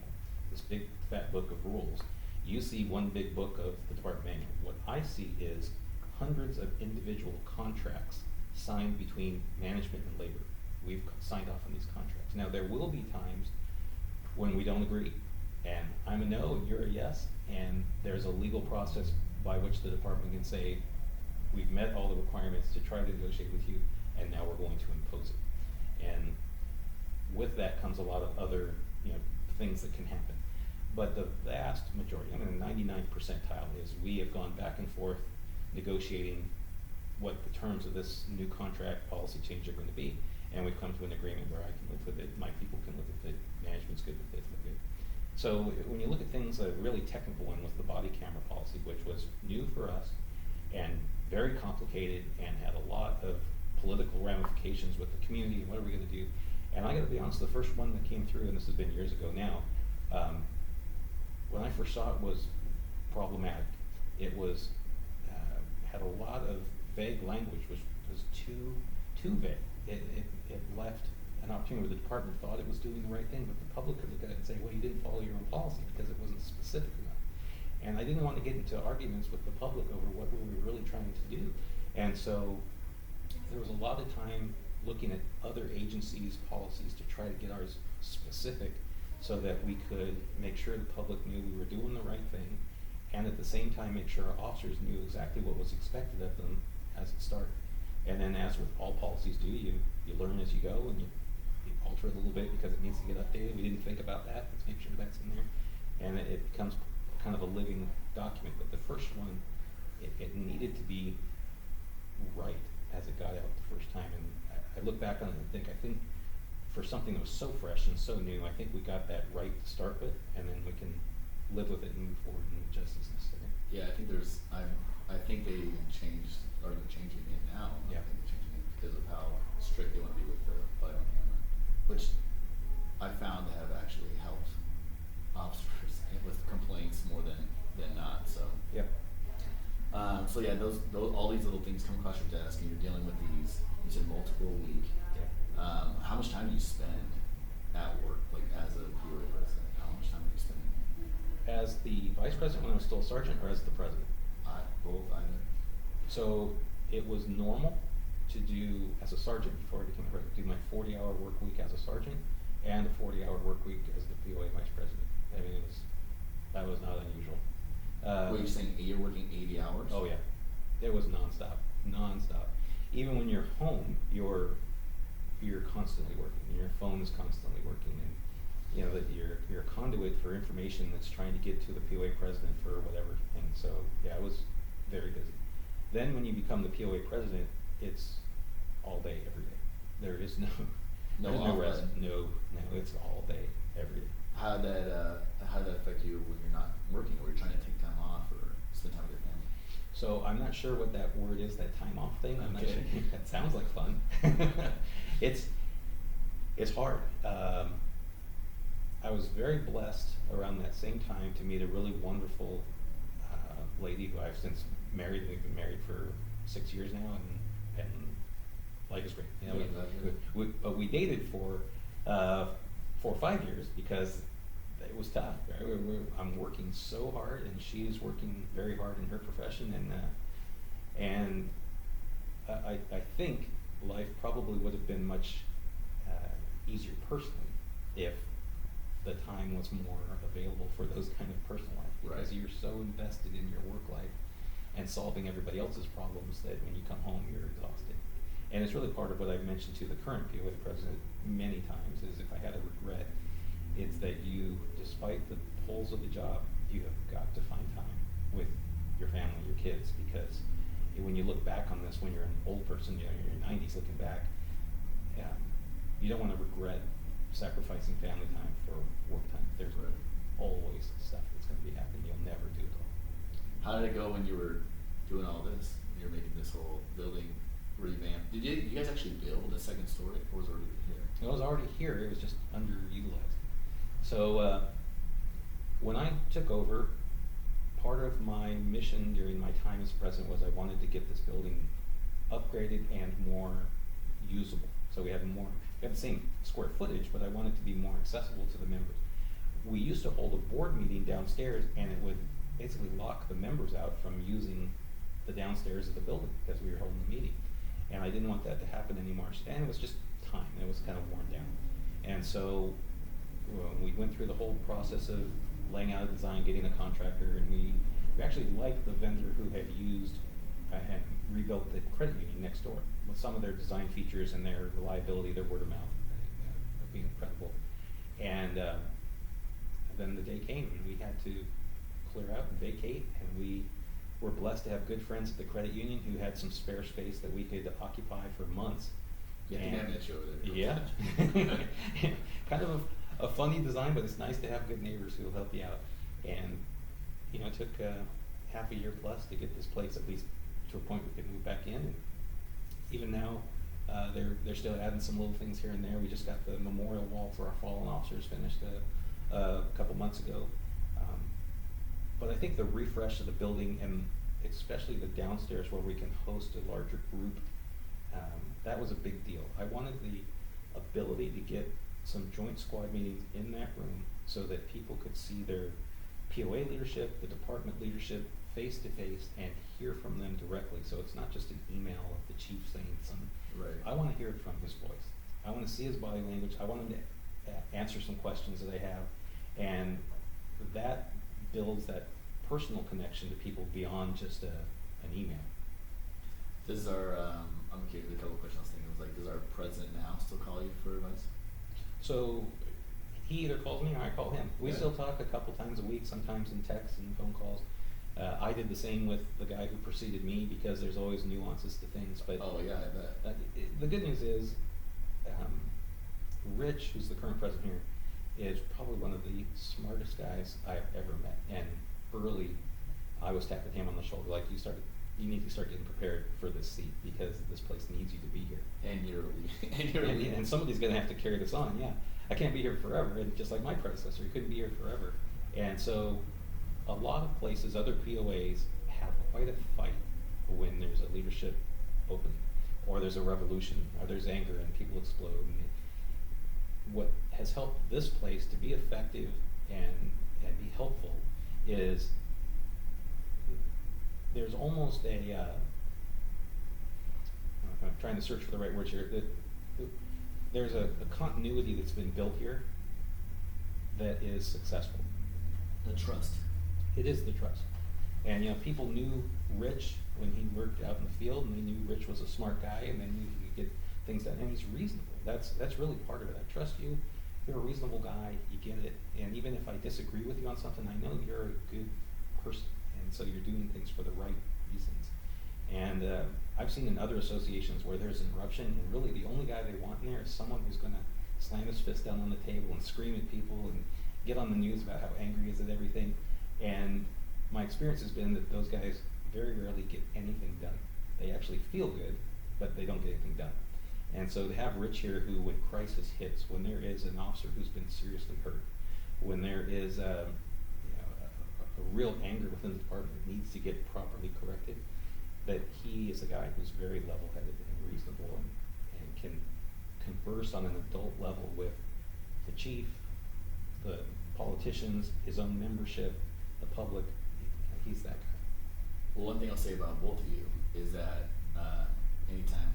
this big fat book of rules, you see one big book of the department manual. What I see is hundreds of individual contracts signed between management and labor. We've signed off on these contracts. Now there will be times when we don't agree, and I'm a no and you're a yes, and there's a legal process by which the department can say, we've met all the requirements to try to negotiate with you, and now we're going to impose it. And with that comes a lot of other things that can happen. But the vast majority, 99 percentile, is we have gone back and forth negotiating what the terms of this new contract policy change are going to be. And we've come to an agreement where I can live with it, my people can live with it, management's good with it, we're good. So when you look at things, a really technical one was the body camera policy, which was new for us and very complicated and had a lot of political ramifications with the community and what are we going to do. And I got to be honest, the first one that came through, and this has been years ago now, when I first saw it was problematic. It was had a lot of vague language, which was too vague. It left an opportunity where the department thought it was doing the right thing, but the public could look at it and say, well, you didn't follow your own policy because it wasn't specific enough. And I didn't want to get into arguments with the public over what we were really trying to do. And so there was a lot of time looking at other agencies' policies to try to get ours specific so that we could make sure the public knew we were doing the right thing, and at the same time make sure our officers knew exactly what was expected of them as it started. And then, as with all policies do, you learn as you go, and you alter it a little bit because it needs to get updated. We didn't think about that. Let's make sure that's in there. And it becomes kind of a living document. But the first one, it needed to be right as it got out the first time. And I look back on it and think for something that was so fresh and so new, I think we got that right to start with, and then we can live with it and move forward and adjust as necessary. Yeah, I think I think they even are changing it now. Yeah. I think they're changing it because of how strict they want to be with the body on camera, which I found to have actually helped officers with complaints more than not. So. Yep. So yeah, those all these little things come across your desk, and you're dealing with these. You said multiple a week. Yeah. How much time do you spend at work, like as a POA president? How much time do you spend? As the vice president when I was still a sergeant, or as the president? Both, either. So it was normal to do, as a sergeant before I became a president, do my 40-hour work week as a sergeant and a 40-hour work week as the POA vice president. I mean, that was not unusual. What, you're saying you're working 80 hours? Oh yeah, it was nonstop. Even when you're home, you're constantly working, and your phone is constantly working, and you know that you're a conduit for information that's trying to get to the POA president for whatever thing. So yeah, I was very busy. Then when you become the POA president, it's all day, every day. There is no rest. No, it's all day, every day. How did that affect you when you're not working, or you're trying to take time off or spend time with your family? So I'm not sure what that word is, that time off thing. I'm not Okay. sure. That sounds like fun. It's hard. I was very blessed around that same time to meet a really wonderful lady who I've since married. We've been married for 6 years now, and life is great. You know, but we dated for 4 or 5 years because it was tough. Right? I'm working so hard, and she's working very hard in her profession, and I think life probably would have been much easier personally if the time was more available for those kind of personal life, because Right. you're so invested in your work life and solving everybody else's problems that when you come home you're exhausted. And it's really part of what I've mentioned to the current POA president many times is if I had a regret, it's that you, despite the pulls of the job, you have got to find time with your family, your kids, because when you look back on this, when you're an old person, you know, you're in your 90s looking back, you don't want to regret sacrificing family time for work time. There's always stuff that's going to be happening. You'll never do it all. How did it go when you were doing all this? You're making this whole building revamp. Did you guys actually build a second story, or was it already here? It was already here. It was just underutilized. So when I took over, part of my mission during my time as president was I wanted to get this building upgraded and more usable. So we have the same square footage, but I wanted it to be more accessible to the members. We used to hold a board meeting downstairs, and it would basically lock the members out from using the downstairs of the building because we were holding the meeting. And I didn't want that to happen anymore. And it was just time. It was kind of worn down. And so we went through the whole process of laying out a design, getting a contractor, and we actually liked the vendor who had used and rebuilt the credit union next door with some of their design features and their reliability, their word of mouth being incredible. And then the day came and we had to clear out and vacate, and we we're blessed to have good friends at the credit union who had some spare space that we could occupy for months. Yeah, I think I met you over there. Yeah. Kind of a funny design, but it's nice to have good neighbors who will help you out. And, you know, it took half a year plus to get this place at least to a point we could move back in. And even now, they're still adding some little things here and there. We just got the memorial wall for our fallen officers finished a couple months ago. But I think the refresh of the building, and especially the downstairs where we can host a larger group, that was a big deal. I wanted the ability to get some joint squad meetings in that room so that people could see their POA leadership, the department leadership, face to face, and hear from them directly. So it's not just an email of the chief saying something. Right. I want to hear it from his voice. I want to see his body language. I want him to answer some questions that I have, and that builds that personal connection to people beyond just an email. Does our, I'm curious, a couple of questions I was thinking, was like, does our president now still call you for advice? So he either calls me or I call him. We Yeah. still talk a couple times a week, sometimes in text and phone calls. I did the same with the guy who preceded me because there's always nuances to things. But Oh yeah, I bet. the good news is, Rich, who's the current president here, is probably one of the smartest guys I've ever met. And early, I was tapping him on the shoulder like, you need to start getting prepared for this seat because this place needs you to be here. And you're And somebody's gonna have to carry this on, yeah. I can't be here forever, and just like my predecessor, he couldn't be here forever. And so, a lot of places, other POAs have quite a fight when there's a leadership opening, or there's a revolution, or there's anger and people explode. And what has helped this place to be effective and be helpful is there's almost I'm trying to search for the right words here. There's a continuity that's been built here that is successful. the trust. It is the trust. And you know, people knew Rich when he worked out in the field, and they knew Rich was a smart guy, and they knew he could get things done, and he's reasonable. That's really part of it. I trust you. You're a reasonable guy. You get it. And even if I disagree with you on something, I know you're a good person, and so you're doing things for the right reasons. And I've seen in other associations where there's interruption, and really the only guy they want in there is someone who's going to slam his fist down on the table and scream at people and get on the news about how angry he is at everything. And my experience has been that those guys very rarely get anything done. They actually feel good, but they don't get anything done. And so to have Rich here, who when crisis hits, when there is an officer who's been seriously hurt, when there is a real anger within the department that needs to get properly corrected, that he is a guy who's very level-headed and reasonable and can converse on an adult level with the chief, the politicians, his own membership, the public. He's that guy. Well, one thing I'll say about both of you is that anytime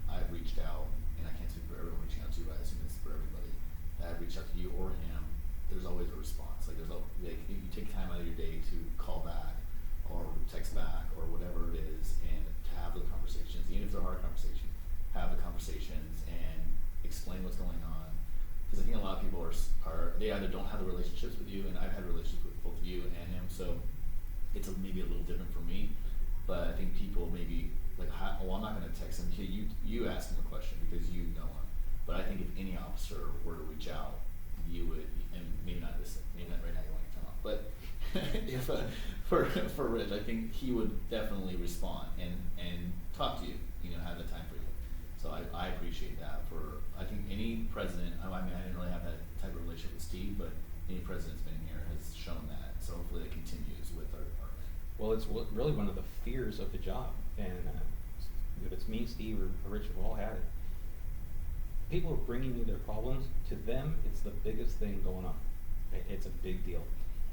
I've reached out, and I can't speak for everyone reaching out to you, but I assume it's for everybody, that I've reached out to you or him, there's always a response. Like if you take time out of your day to call back or text back or whatever it is, and to have the conversations, even if they're hard conversations, have the conversations and explain what's going on. Because I think a lot of people are they either don't have the relationships with you, and I've had relationships with both you and him, so it's maybe a little different for me. But I think people maybe like, well, I'm not going to text him. Hey, you ask him a question because you know him. But I think if any officer were to reach out, you would, and maybe not right now, you want to turn off. But if for Rich, I think he would definitely respond and talk to you. Have the time for you. So I appreciate that. I think any president. I mean, I didn't really have that type of relationship with Steve, but any president's been here has shown that. So hopefully that continues with our department. Well, it's really one of the fears of the job, and if it's me, Steve, or Rich, we've all had it. People are bringing you their problems. To them, it's the biggest thing going on. It's a big deal.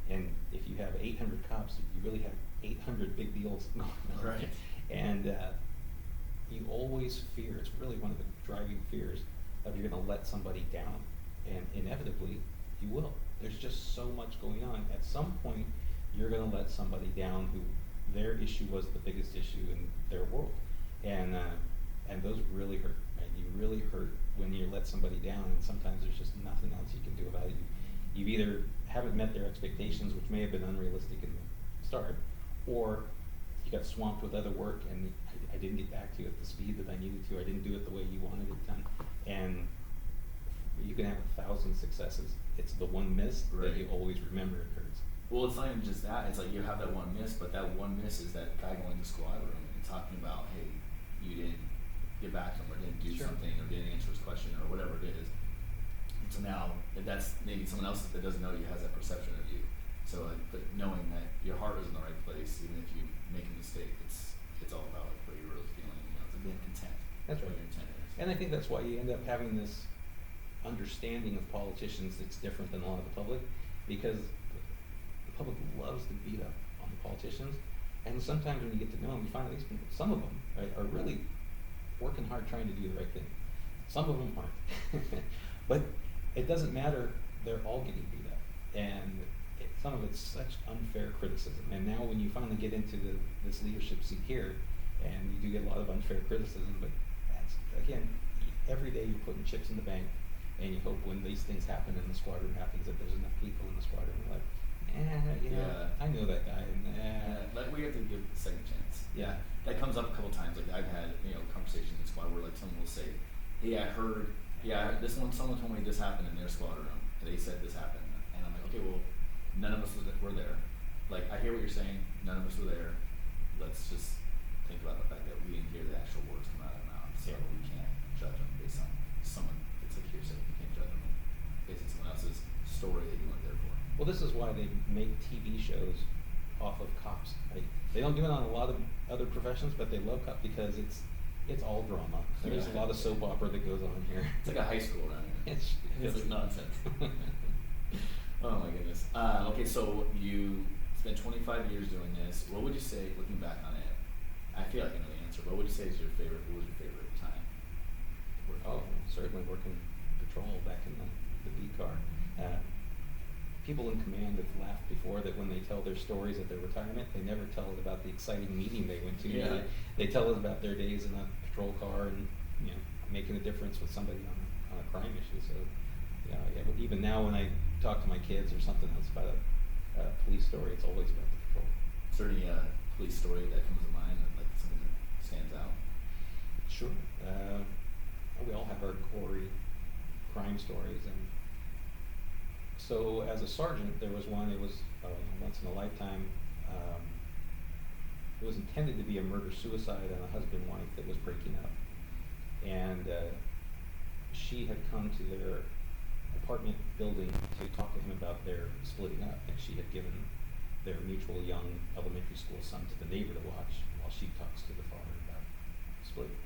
And if you have 800 cops, you really have 800 big deals going on. Right. And you always fear, it's really one of the driving fears of you're going to let somebody down. And inevitably, you will. There's just so much going on. At some point, you're going to let somebody down who their issue was the biggest issue in their world. And those really hurt. Right? You really hurt when you let somebody down, and sometimes there's just nothing else you can do about it. You either haven't met their expectations, which may have been unrealistic in the start, or got swamped with other work, and I didn't get back to you at the speed that I needed to. I didn't do it the way you wanted it done. And you can have 1,000 successes. It's the one miss that you always remember occurs. Well, it's not even just that. It's like you have that one miss, but that one miss is that guy going to the squad room and talking about, hey, you didn't get back to him, or didn't do something, or didn't answer his question, or whatever it is. And so now, that's maybe someone else that doesn't know you has that perception of you. So, like, but knowing that your heart is in the right place, even if you make a mistake, it's all about like what you're really feeling. You know, it's being content. That's what right. your intent is. And I think that's why you end up having this understanding of politicians that's different than a lot of the public, because the public loves to beat up on the politicians, and sometimes when you get to know them, you find at least some of them are really working hard trying to do the right thing. Some of them aren't. But it doesn't matter, they're all getting beat up. And some of it's such unfair criticism. And now when you finally get into this leadership seat here, and you do get a lot of unfair criticism, but that's, again, every day you're putting chips in the bank, and you hope when these things happen in the squadron happens that there's enough people in the squadron who are like, I know that guy. And, like we have to give a second chance. Yeah. That comes up a couple times. Like I've had, conversations in squad where like someone will say, hey, I heard someone told me this happened in their squad room. They said this happened. And I'm like, okay, well, none of us were there. Like, I hear what you're saying. None of us were there. Let's just think about the fact that we didn't hear the actual words come out of their mouth. So we can't judge them based on someone. It's like hearsay. You can't judge them based on someone else's story that you weren't there for. well, this is why they make TV shows off of cops. Right? They don't do it on a lot of other professions, but they love cops because it's all drama. There's a lot of soap opera that goes on here. It's like a high school around here. It's like nonsense. Oh my goodness. Okay, so you spent 25 years doing this. What would you say, looking back on it? I feel like I know the answer. What would you say is your favorite? What was your favorite time? Oh, certainly working patrol back in the B car. People in command have laughed before that when they tell their stories at their retirement, they never tell it about the exciting meeting they went to. Yeah. They tell it about their days in a patrol car and making a difference with somebody on a crime issue. So even now when I talk to my kids or something else about a police story, it's always about the patrol. Is there any police story that comes to mind, like something that stands out? Sure. We all have our gory crime stories, and so as a sergeant, there was one. It was once in a lifetime. It was intended to be a murder-suicide on a husband-wife that was breaking up, and she had come to their apartment building to talk to him about their splitting up, and she had given their mutual young elementary school son to the neighbor to watch while she talks to the father about splitting.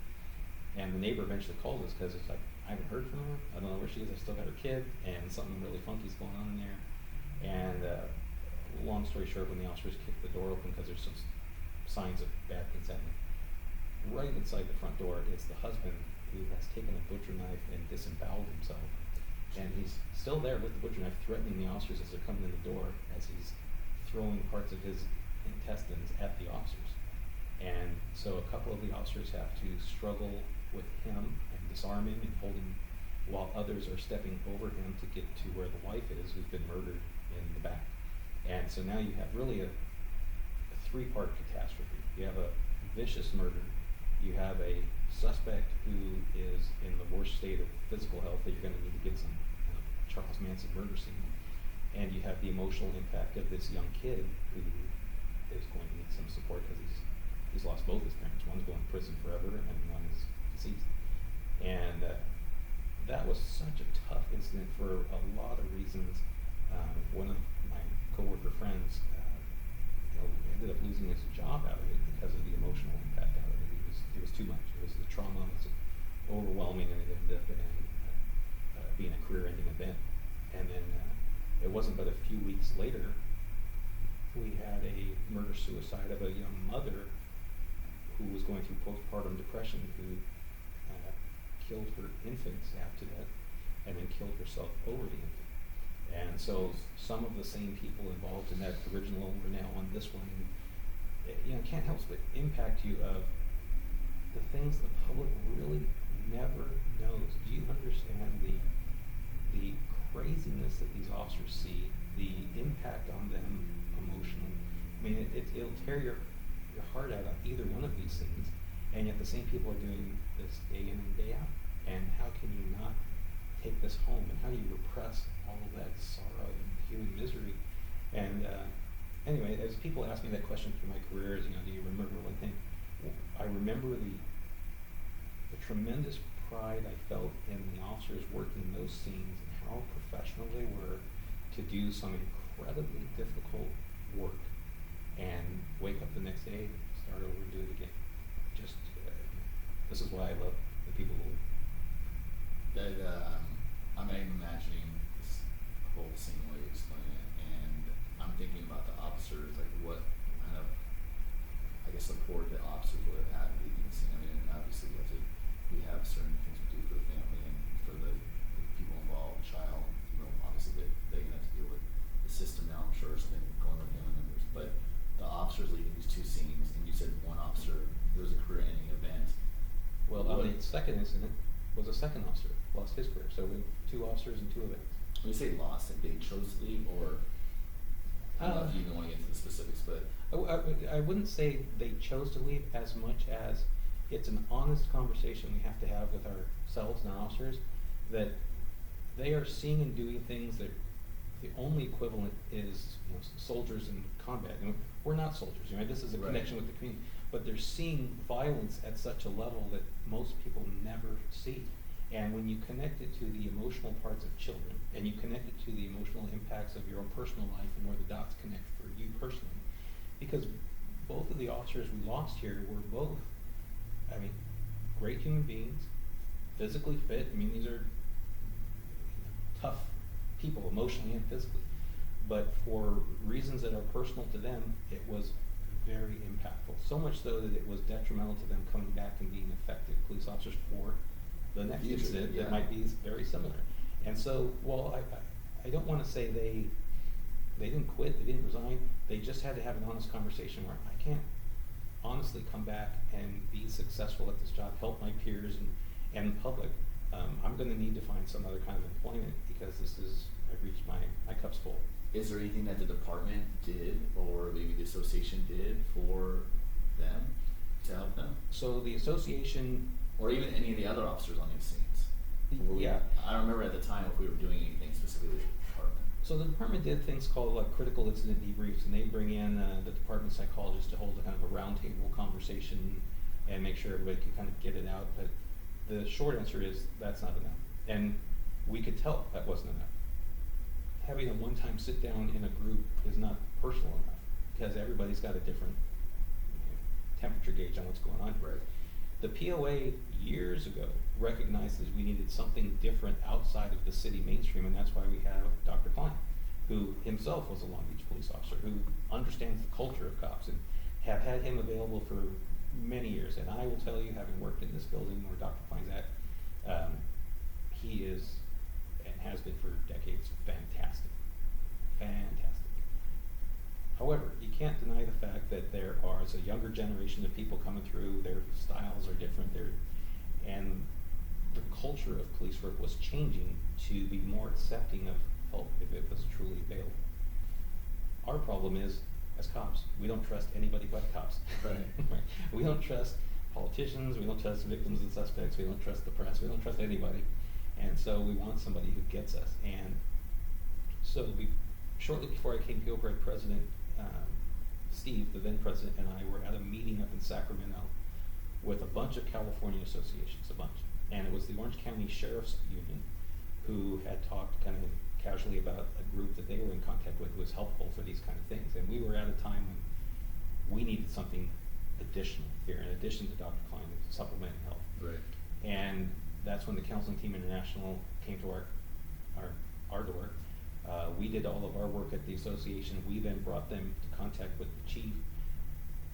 And the neighbor eventually calls us because it's like, I haven't heard from her. I don't know where she is. I still got her kid, and something really funky's going on in there. And long story short, when the officers kick the door open because there's some signs of bad things happening, right inside the front door is the husband who has taken a butcher knife and disemboweled himself. And he's still there with the butcher knife, threatening the officers as they're coming in the door, as he's throwing parts of his intestines at the officers. And so a couple of the officers have to struggle with him and disarm him and hold him, while others are stepping over him to get to where the wife is, who's been murdered in the back. And so now you have really a three-part catastrophe. You have a vicious murder. You have a suspect who is in the worst state of physical health that you're going to need to get some Charles Manson murder scene. And you have the emotional impact of this young kid who is going to need some support because he's lost both his parents. One's going to prison forever, and one is deceased. And that was such a tough incident for a lot of reasons. One of my coworker friends, ended up losing his job out of it because of the emotional impact out of it. It was too much. The trauma was overwhelming, and it ended up being a career-ending event. And then it wasn't but a few weeks later, we had a murder-suicide of a young mother who was going through postpartum depression, who killed her infants after that, and then killed herself over the infant. And so some of the same people involved in that original are now on this one. And it can't help but impact you of the things the public really never knows. Do you understand the craziness that these officers see, the impact on them emotionally? I mean, it'll tear your your heart out on either one of these things, and yet the same people are doing this day in and day out. And how can you not take this home? And how do you repress all of that sorrow and human misery? And anyway, as people ask me that question through my career, is, do you remember one thing? I remember the tremendous pride I felt in the officers working those scenes and how professional they were to do some incredibly difficult work and wake up the next day, start over and do it again. Just, this is why I love the people who I'm imagining this whole scene while you explain it, and I'm thinking about the officers, like what kind of, I guess, support the officers would have had leading the scene. I mean, obviously we have certain things we do for the family and for the people involved, the child, obviously they're gonna have to deal with the system now, I'm sure, so they're going with family members. But the officers leading these two scenes, and you said one officer, there was a career-ending event. Well, the second incident was a second officer lost his career. So we have 2 officers and 2 events. When you say lost, like they chose to leave, or I don't know if you even want to get into the specifics, but I wouldn't say they chose to leave as much as it's an honest conversation we have to have with ourselves and our officers, that they are seeing and doing things that the only equivalent is soldiers in combat. And we're not soldiers, this is a Right. connection with the community, but they're seeing violence at such a level that most people never see. And when you connect it to the emotional parts of children, and you connect it to the emotional impacts of your own personal life and where the dots connect for you personally, because both of the officers we lost here were both, great human beings, physically fit. These are tough people, emotionally and physically. But for reasons that are personal to them, it was very impactful. So much so that it was detrimental to them coming back and being effective police officers for the next Future, incident that yeah. might be very similar. And so, while I don't want to say they didn't quit, they didn't resign, they just had to have an honest conversation where I can't honestly come back and be successful at this job, help my peers and the public. I'm going to need to find some other kind of employment because I've reached my cup's full. is there anything that the department did, or maybe the association did for them to help them? So the association, Or even any of the other officers on these scenes? yeah. I don't remember at the time if we were doing anything specifically with the department. So the department did things called critical incident debriefs, and they bring in the department psychologist to hold a kind of a roundtable conversation and make sure everybody can kind of get it out. But the short answer is that's not enough, and we could tell that wasn't enough. Having a one-time sit down in a group is not personal enough because everybody's got a different temperature gauge on what's going on. Right. The POA years ago recognized that we needed something different outside of the city mainstream, and that's why we have Dr. Klein, who himself was a Long Beach police officer, who understands the culture of cops, and have had him available for many years. And I will tell you, having worked in this building where Dr. Klein's at, he is, and has been for decades, fantastic. Fantastic. However, you can't deny the fact that there is a younger generation of people coming through, their styles are different, and the culture of police work was changing to be more accepting of help if it was truly available. Our problem is, as cops, we don't trust anybody but cops. Right. We don't trust politicians, we don't trust victims and suspects, we don't trust the press, we don't trust anybody. And so we want somebody who gets us. And so shortly before I came here, President Steve, the then president, and I were at a meeting up in Sacramento with a bunch of California associations, and it was the Orange County Sheriff's Union who had talked kind of casually about a group that they were in contact with who was helpful for these kind of things. And we were at a time when we needed something additional here, in addition to Dr. Klein, to supplement and help. Right. And that's when the Counseling Team International came to our door. We did all of our work at the association. We then brought them to contact with the chief.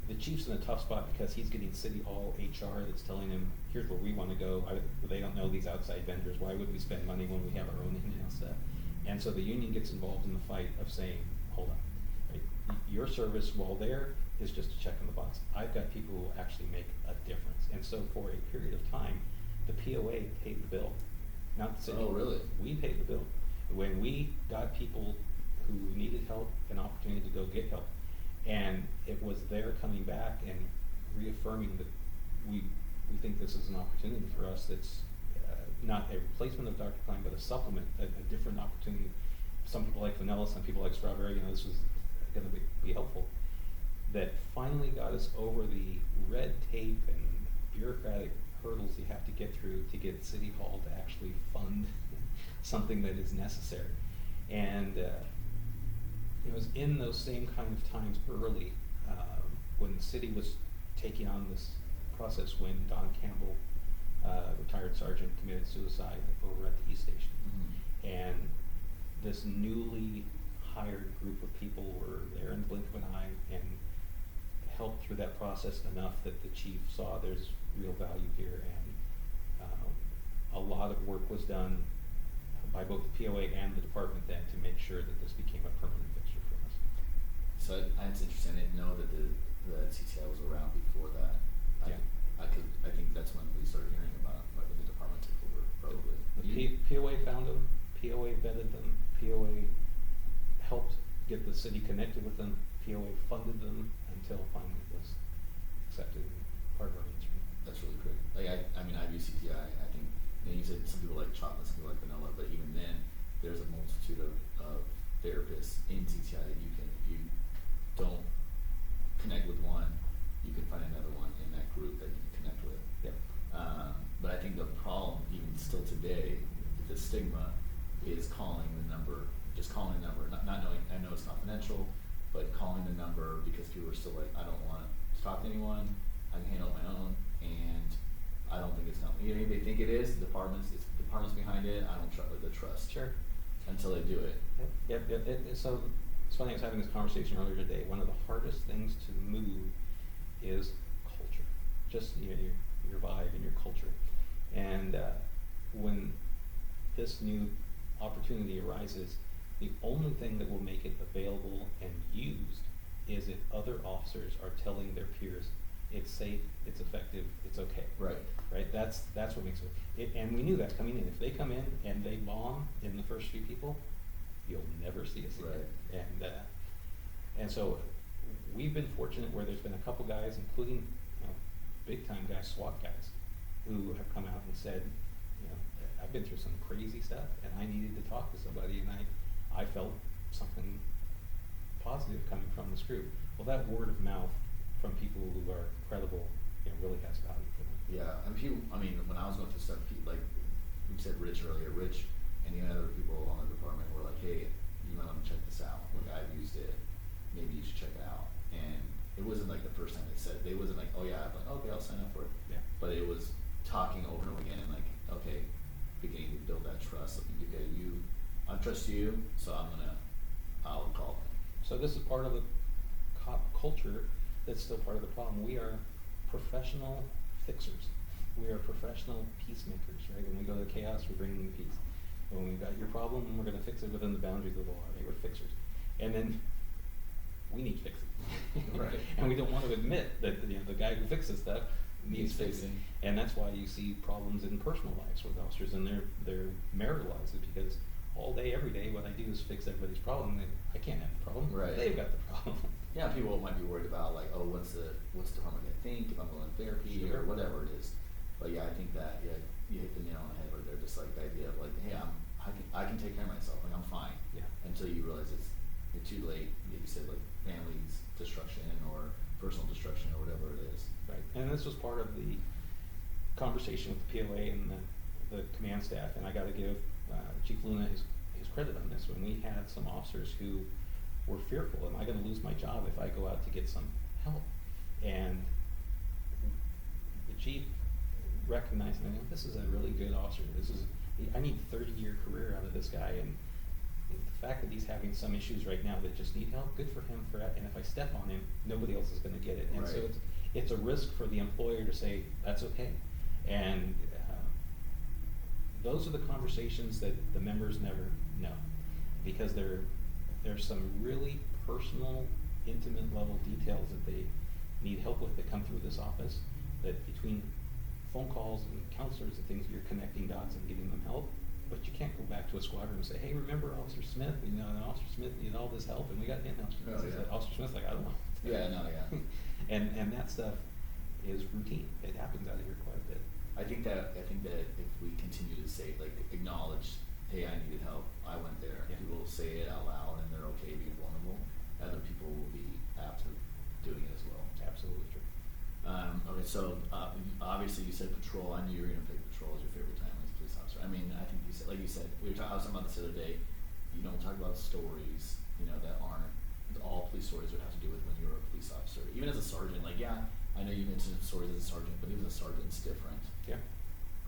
The chief's in a tough spot because he's getting City Hall HR that's telling him, here's where we want to go. They don't know these outside vendors. Why would we spend money when we have our own in-house stuff? And so the union gets involved in the fight of saying, hold on, right? Your service, while there, is just a check in the box. I've got people who will actually make a difference. And so for a period of time, the POA paid the bill, not the city. Oh, really? We paid the bill. When we got people who needed help, an opportunity to go get help. And it was they're coming back and reaffirming that we think this is an opportunity for us that's not a replacement of Dr. Klein, but a supplement, a different opportunity. Some people like vanilla, some people like strawberry, you know, this was going to be helpful. That finally got us over the red tape and bureaucratic hurdles you have to get through to get City Hall to actually fund something that is necessary. And it was in those same kind of times early when the city was taking on this process when Don Campbell, retired sergeant, committed suicide over at the East Station. Mm-hmm. And this newly hired group of people were there in the blink of an eye and helped through that process enough that the chief saw there's real value here, and a lot of work was done by both the POA and the department then to make sure that this became a permanent fixture for us. So it's interesting. I didn't know that the CTI was around before that. Yeah. I think that's when we started hearing about it, when the department took over, probably. The POA found them, POA vetted them, POA helped get the city connected with them, POA funded them until finally it was accepted and part of our mainstream. That's really great. Like I mean, I view CTI. I think, you know, you said some people like chocolate, some people like vanilla, but even then, there's a multitude of therapists in CTI that you can, if you don't connect with one, you can find another one in that group that you can connect with. Yep. But I think the problem, even still today, the stigma is calling the number, just calling the number, not knowing, I know it's confidential, but calling the number because people are still like, I don't want to talk to anyone, I can handle it on my own, and I don't think it's not, you know, they think it is, the department's behind it, I don't trust the trust. Sure. Until they do it. Yep. So it's funny, I was having this conversation earlier today. One of the hardest things to move is culture, just your vibe and your culture. And when this new opportunity arises, the only thing that will make it available and used is if other officers are telling their peers it's safe, it's effective, it's okay. Right. Right. That's what makes it. And we knew that coming in. If they come in and they bomb in the first few people, you'll never see us again. Right. And so we've been fortunate where there's been a couple guys, including big time guys, SWAT guys, who have come out and said, I've been through some crazy stuff and I needed to talk to somebody, and I felt something positive coming from this group. Well, that word of mouth from people who are credible, really has value for them. Yeah, and when I was going through stuff, like we said Rich earlier, Rich and the other people on the department were like, hey, you might want to check this out. Look, I've used it. Maybe you should check it out. And it wasn't like the first time they said it. They wasn't like, oh yeah, I'm like, okay, I'll sign up for it. Yeah. But it was talking over and over again and like, okay, beginning to build that trust. Like, okay, I trust you, so I'll call them. So this is part of the culture that's still part of the problem. We are professional fixers. We are professional peacemakers, right? When we go to chaos, we're bringing the peace. When we've got your problem, we're going to fix it within the boundaries of the law, right? We're fixers. And then we need fixing. Right. And we don't want to admit that the guy who fixes stuff needs fixing. And that's why you see problems in personal lives with officers and their marital lives, is because all day, every day, what I do is fix everybody's problem. And I can't have the problem. Right. They've got the problem. Yeah, people might be worried about like, oh, what's the department gonna think if I'm going to therapy or whatever it is. But yeah, I think that you hit the nail on the head where they're just like the idea of like, hey, I can take care of myself, like I'm fine. Yeah. Until you realize you're too late. You said like family's destruction or personal destruction or whatever it is. Right. And this was part of the conversation with the POA and the command staff, and I got to give Chief Luna his credit on this. When we had some officers who were fearful, am I going to lose my job if I go out to get some help? And the chief recognized, this is a really good officer. I need a 30-year career out of this guy, and the fact that he's having some issues right now that just need help, good for him for that. And if I step on him, nobody else is going to get it. And so it's a risk for the employer to say that's okay. And those are the conversations that the members never know, because there's some really personal, intimate level details that they need help with that come through this office, that between phone calls and counselors and things, you're connecting dots and giving them help. But you can't go back to a squadron and say, hey, remember Officer Smith? And Officer Smith needed all this help, and we got in-house. Oh, yeah. Officer Smith's like, I don't want to Yeah, no, yeah. And that stuff is routine. It happens out here quite a bit. I think that if we continue to say, like, acknowledge, hey, I needed help, I went there, Yeah. people will say it out loud and they're okay being vulnerable, other people will be apt to doing it as well. Absolutely true. Okay, so obviously you said patrol. I knew you were gonna pick patrol as your favorite time as a police officer. I mean, I think you said, like you said, I was talking about this the other day. You don't talk about stories, that aren't all police stories would have to do with when you were a police officer. Even as a sergeant, like, yeah, I know you mentioned stories as a sergeant, but even a sergeant's different Yeah.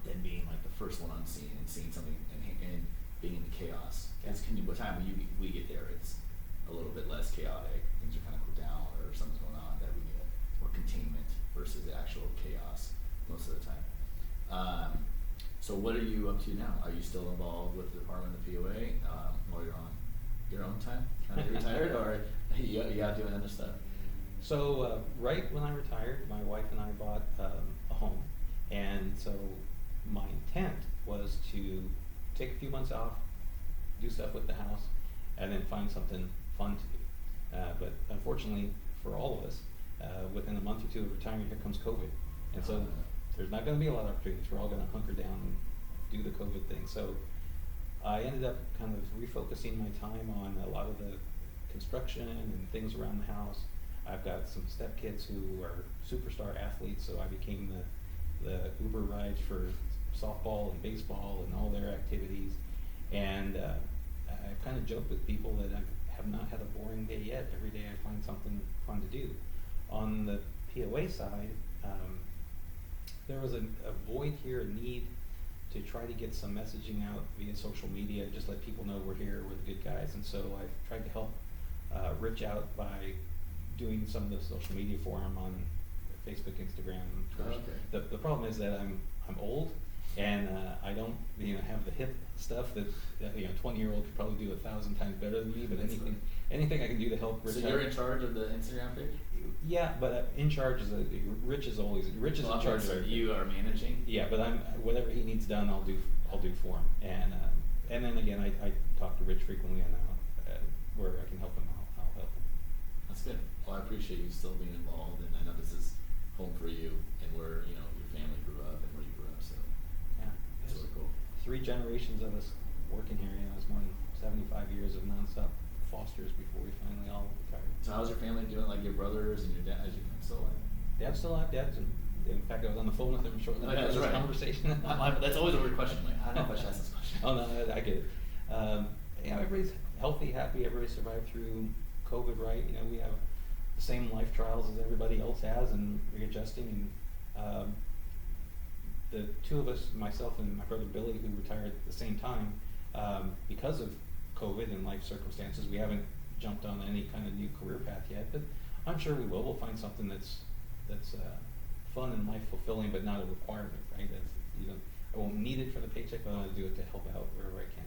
than being like the first one on scene and seeing something and being in the chaos. Yeah. By the time we get there, it's a little bit less chaotic. Things are kind of cooled down, or something's going on that we need more containment versus the actual chaos most of the time. So what are you up to now? Are you still involved with the Department of POA while you're on your own time, trying to get retired, or are you out doing other stuff? So right when I retired, my wife and I bought a home, and so my intent was to take a few months off, do stuff with the house, and then find something fun to do. But unfortunately for all of us, within a month or two of retiring, here comes COVID, and so there's not going to be a lot of opportunities. We're all going to hunker down and do the COVID thing. So I ended up kind of refocusing my time on a lot of the construction and things around the house. I've got some stepkids who are superstar athletes, so I became the Uber rides for softball and baseball and all their activities. And I kind of joke with people that I have not had a boring day yet. Every day I find something fun to do. On the POA side, there was a void here, a need to try to get some messaging out via social media, just let people know we're here, we're the good guys. And so I've tried to help Rich out by doing some of the social media for him on Facebook, Instagram, Twitter. Okay. The problem is that I'm old, and I don't have the hip stuff that 20-year-old could probably do 1,000 times better than me. But anything I can do to help Rich. So you're in charge of the Instagram page? Yeah, but in charge is Rich is in charge of everything. You are managing. Yeah, but whatever he needs done, I'll do for him. And then again, I talk to Rich frequently, and where I can help him, I'll help him. That's good. Well, I appreciate you still being involved, and I know this is home for you, and where your family grew up and where you grew up. So yeah, it's really cool. 3 generations of us working here. It's more than 75 years of nonstop Fosters before we finally all retired. So how's your family doing? Like your brothers and your dad? As you can still alive? Dad's still alive. In fact, I was on the phone with him shortly after this conversation. That's always a weird question. Like, I don't know if I should ask this question. Oh no, I get it. Everybody's healthy, happy. Everybody survived through COVID, right? We have the same life trials as everybody else has, and readjusting. And the two of us, myself and my brother Billy, who retired at the same time, because of COVID and life circumstances, we haven't jumped on any kind of new career path yet. But I'm sure we will. We'll find something that's fun and life fulfilling, but not a requirement, right? I won't need it for the paycheck, but I want to do it to help out wherever I can.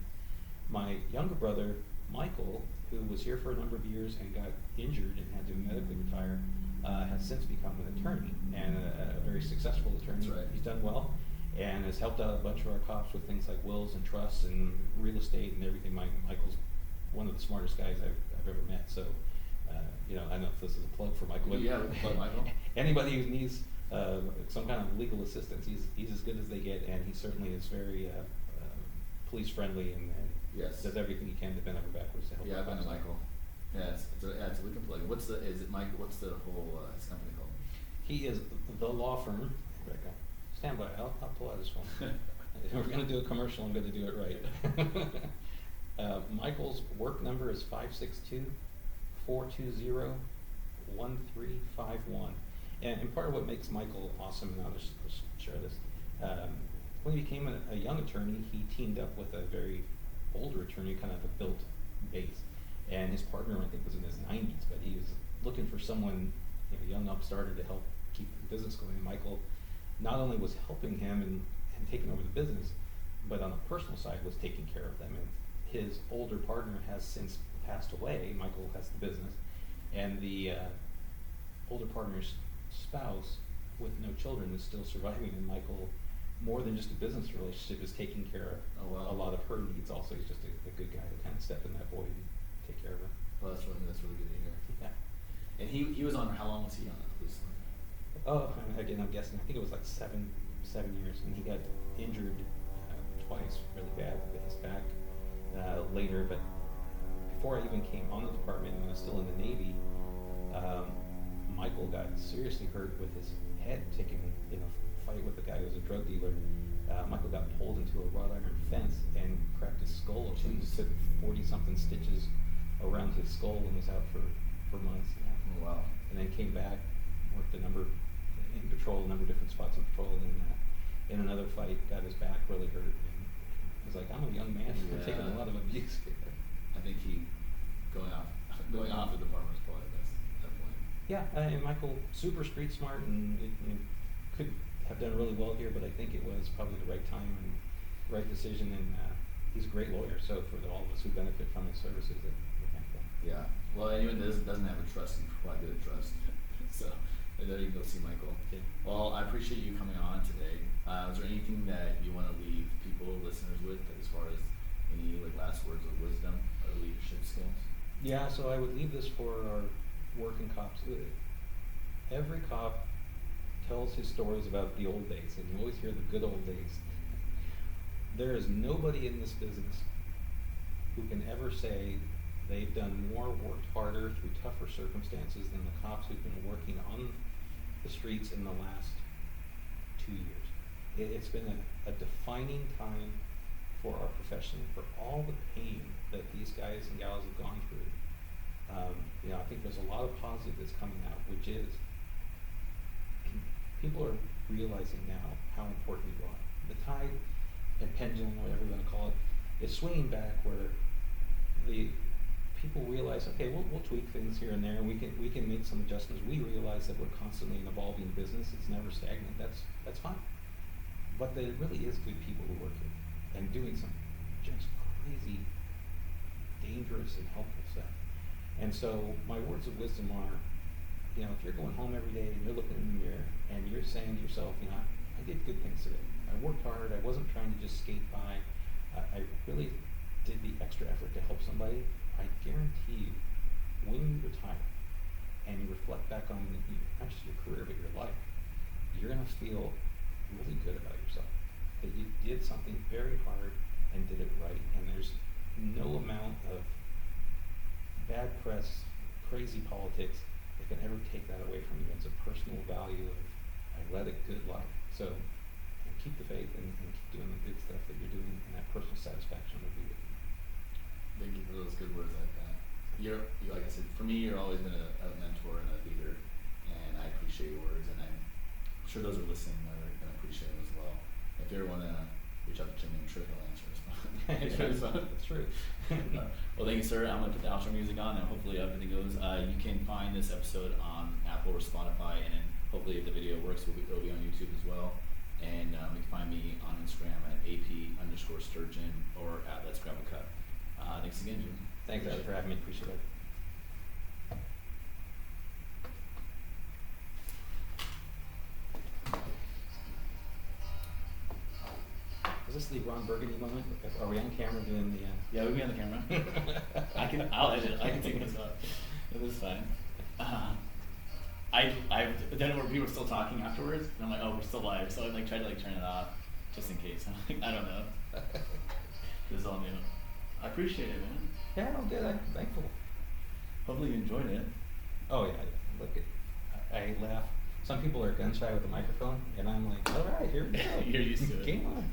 My younger brother, Michael, who was here for a number of years and got injured and had to medically retire, has since become an attorney, and a very successful attorney. That's right. He's done well and has helped out a bunch of our cops with things like wills and trusts and real estate and everything. Michael's one of the smartest guys I've ever met. So, I don't know if this is a plug for Michael. Yeah, plug Michael. Anybody who needs some kind of legal assistance, he's as good as they get, and he certainly is very police friendly and yes, does everything he can to bend over backwards to help. Yeah, I've been to Michael. Yeah, it's a we can plug it. What's the whole his company called? He is the law firm. Rebecca, stand by. I'll pull out his phone. If we're going to do a commercial, I'm going to do it right. Michael's work number is 562-420-1351. And part of what makes Michael awesome, and I'll just share this, when he became a young attorney, he teamed up with a very older attorney, kind of a built base. And his partner, I think, was in his 90s, but he was looking for someone, a young upstarter, to help keep the business going. And Michael not only was helping him and taking over the business, but on a personal side was taking care of them. And his older partner has since passed away. Michael has the business, and the older partner's spouse with no children is still surviving, and Michael, more than just a business relationship, is taking care of a lot of her needs also. He's just a good guy to kind of step in that void and take care of her. Well, that's really good to hear. Yeah. And he was on, how long was he on the police line? Oh, again, I'm guessing. I think it was like 7 years, and he got injured twice, really bad with his back later. But before I even came on the department, when I was still in the Navy, Michael got seriously hurt with his head taken in a fight with a guy who was a drug dealer. Michael got pulled into a wrought iron fence and cracked his skull open. He took 40-something stitches around his skull and was out for months. Oh, wow. And then came back, worked a number of different spots in patrol, and then in another fight got his back really hurt. And he was like, I'm a young man who's been taking a lot of abuse here. I think going off the department is probably the best at that point. Yeah, and Michael, super street smart, and could have done really well here, but I think it was probably the right time and right decision, and he's a great lawyer, so for all of us who benefit from his services, we're thankful. Yeah, well, anyone that doesn't have a trust, you probably get a trust. So, there you go, see Michael. Yeah. Well, I appreciate you coming on today. Is there anything that you want to leave people, listeners with, as far as any last words of wisdom or leadership skills? Yeah, so I would leave this for our working cops. Every cop tells his stories about the old days, and you always hear the good old days. There is nobody in this business who can ever say they've done more, worked harder through tougher circumstances than the cops who've been working on the streets in the last 2 years. It's been a defining time for our profession, for all the pain that these guys and gals have gone through. I think there's a lot of positive that's coming out, which is people are realizing now how important you are. The tide and pendulum, whatever you want to call it, is swinging back where the people realize, okay, we'll tweak things here and there, and we can make some adjustments. We realize that we're constantly an evolving business. It's never stagnant. That's fine. But there really is good people who work here and doing some just crazy, dangerous, and helpful stuff. And so my words of wisdom are, if you're going home every day and you're looking in the mirror and you're saying to yourself, I did good things today. I worked hard. I wasn't trying to just skate by. I really did the extra effort to help somebody. I guarantee you, when you retire and you reflect back on not just your career but your life, you're going to feel really good about yourself. That you did something very hard and did it right. And there's no amount of bad press, crazy politics that can ever take that away from you. It's a personal value of, I led a good life. So keep the faith and keep doing the good stuff that you're doing, and that personal satisfaction will be with you. Thank you for those good words like that. You're like I said, for me, you're always been a mentor and a leader, and I appreciate your words, and I'm sure those who are listening are going to appreciate them as well. If you ever want to reach out to Jimmy, I'm sure he'll answer us. That's true. Well, thank you, sir. I'm going to put the outro music on, and hopefully everything goes. You can find this episode on Apple or Spotify, and then hopefully if the video works, it'll be on YouTube as well. And you can find me on Instagram at AP_Sturgeon or at Let's Grab a Cup. Thanks again, Jim. Thanks, Ed, for having me. Appreciate it. Is this the Ron Burgundy moment? Are we on camera doing the? Yeah, we'll be on the camera. I'll edit it. I can take this out. It is fine. I've done it where people are still talking afterwards, and I'm like, oh, we're still live, so I tried to turn it off just in case. I'm like, I don't know. This is all new. I appreciate it, man. Yeah, I'm good. I'm thankful. Hopefully you enjoyed it. Oh yeah. Look, I laugh. Some people are gun shy with a microphone, and I'm like, all right, here we go. You're used to it. Game on.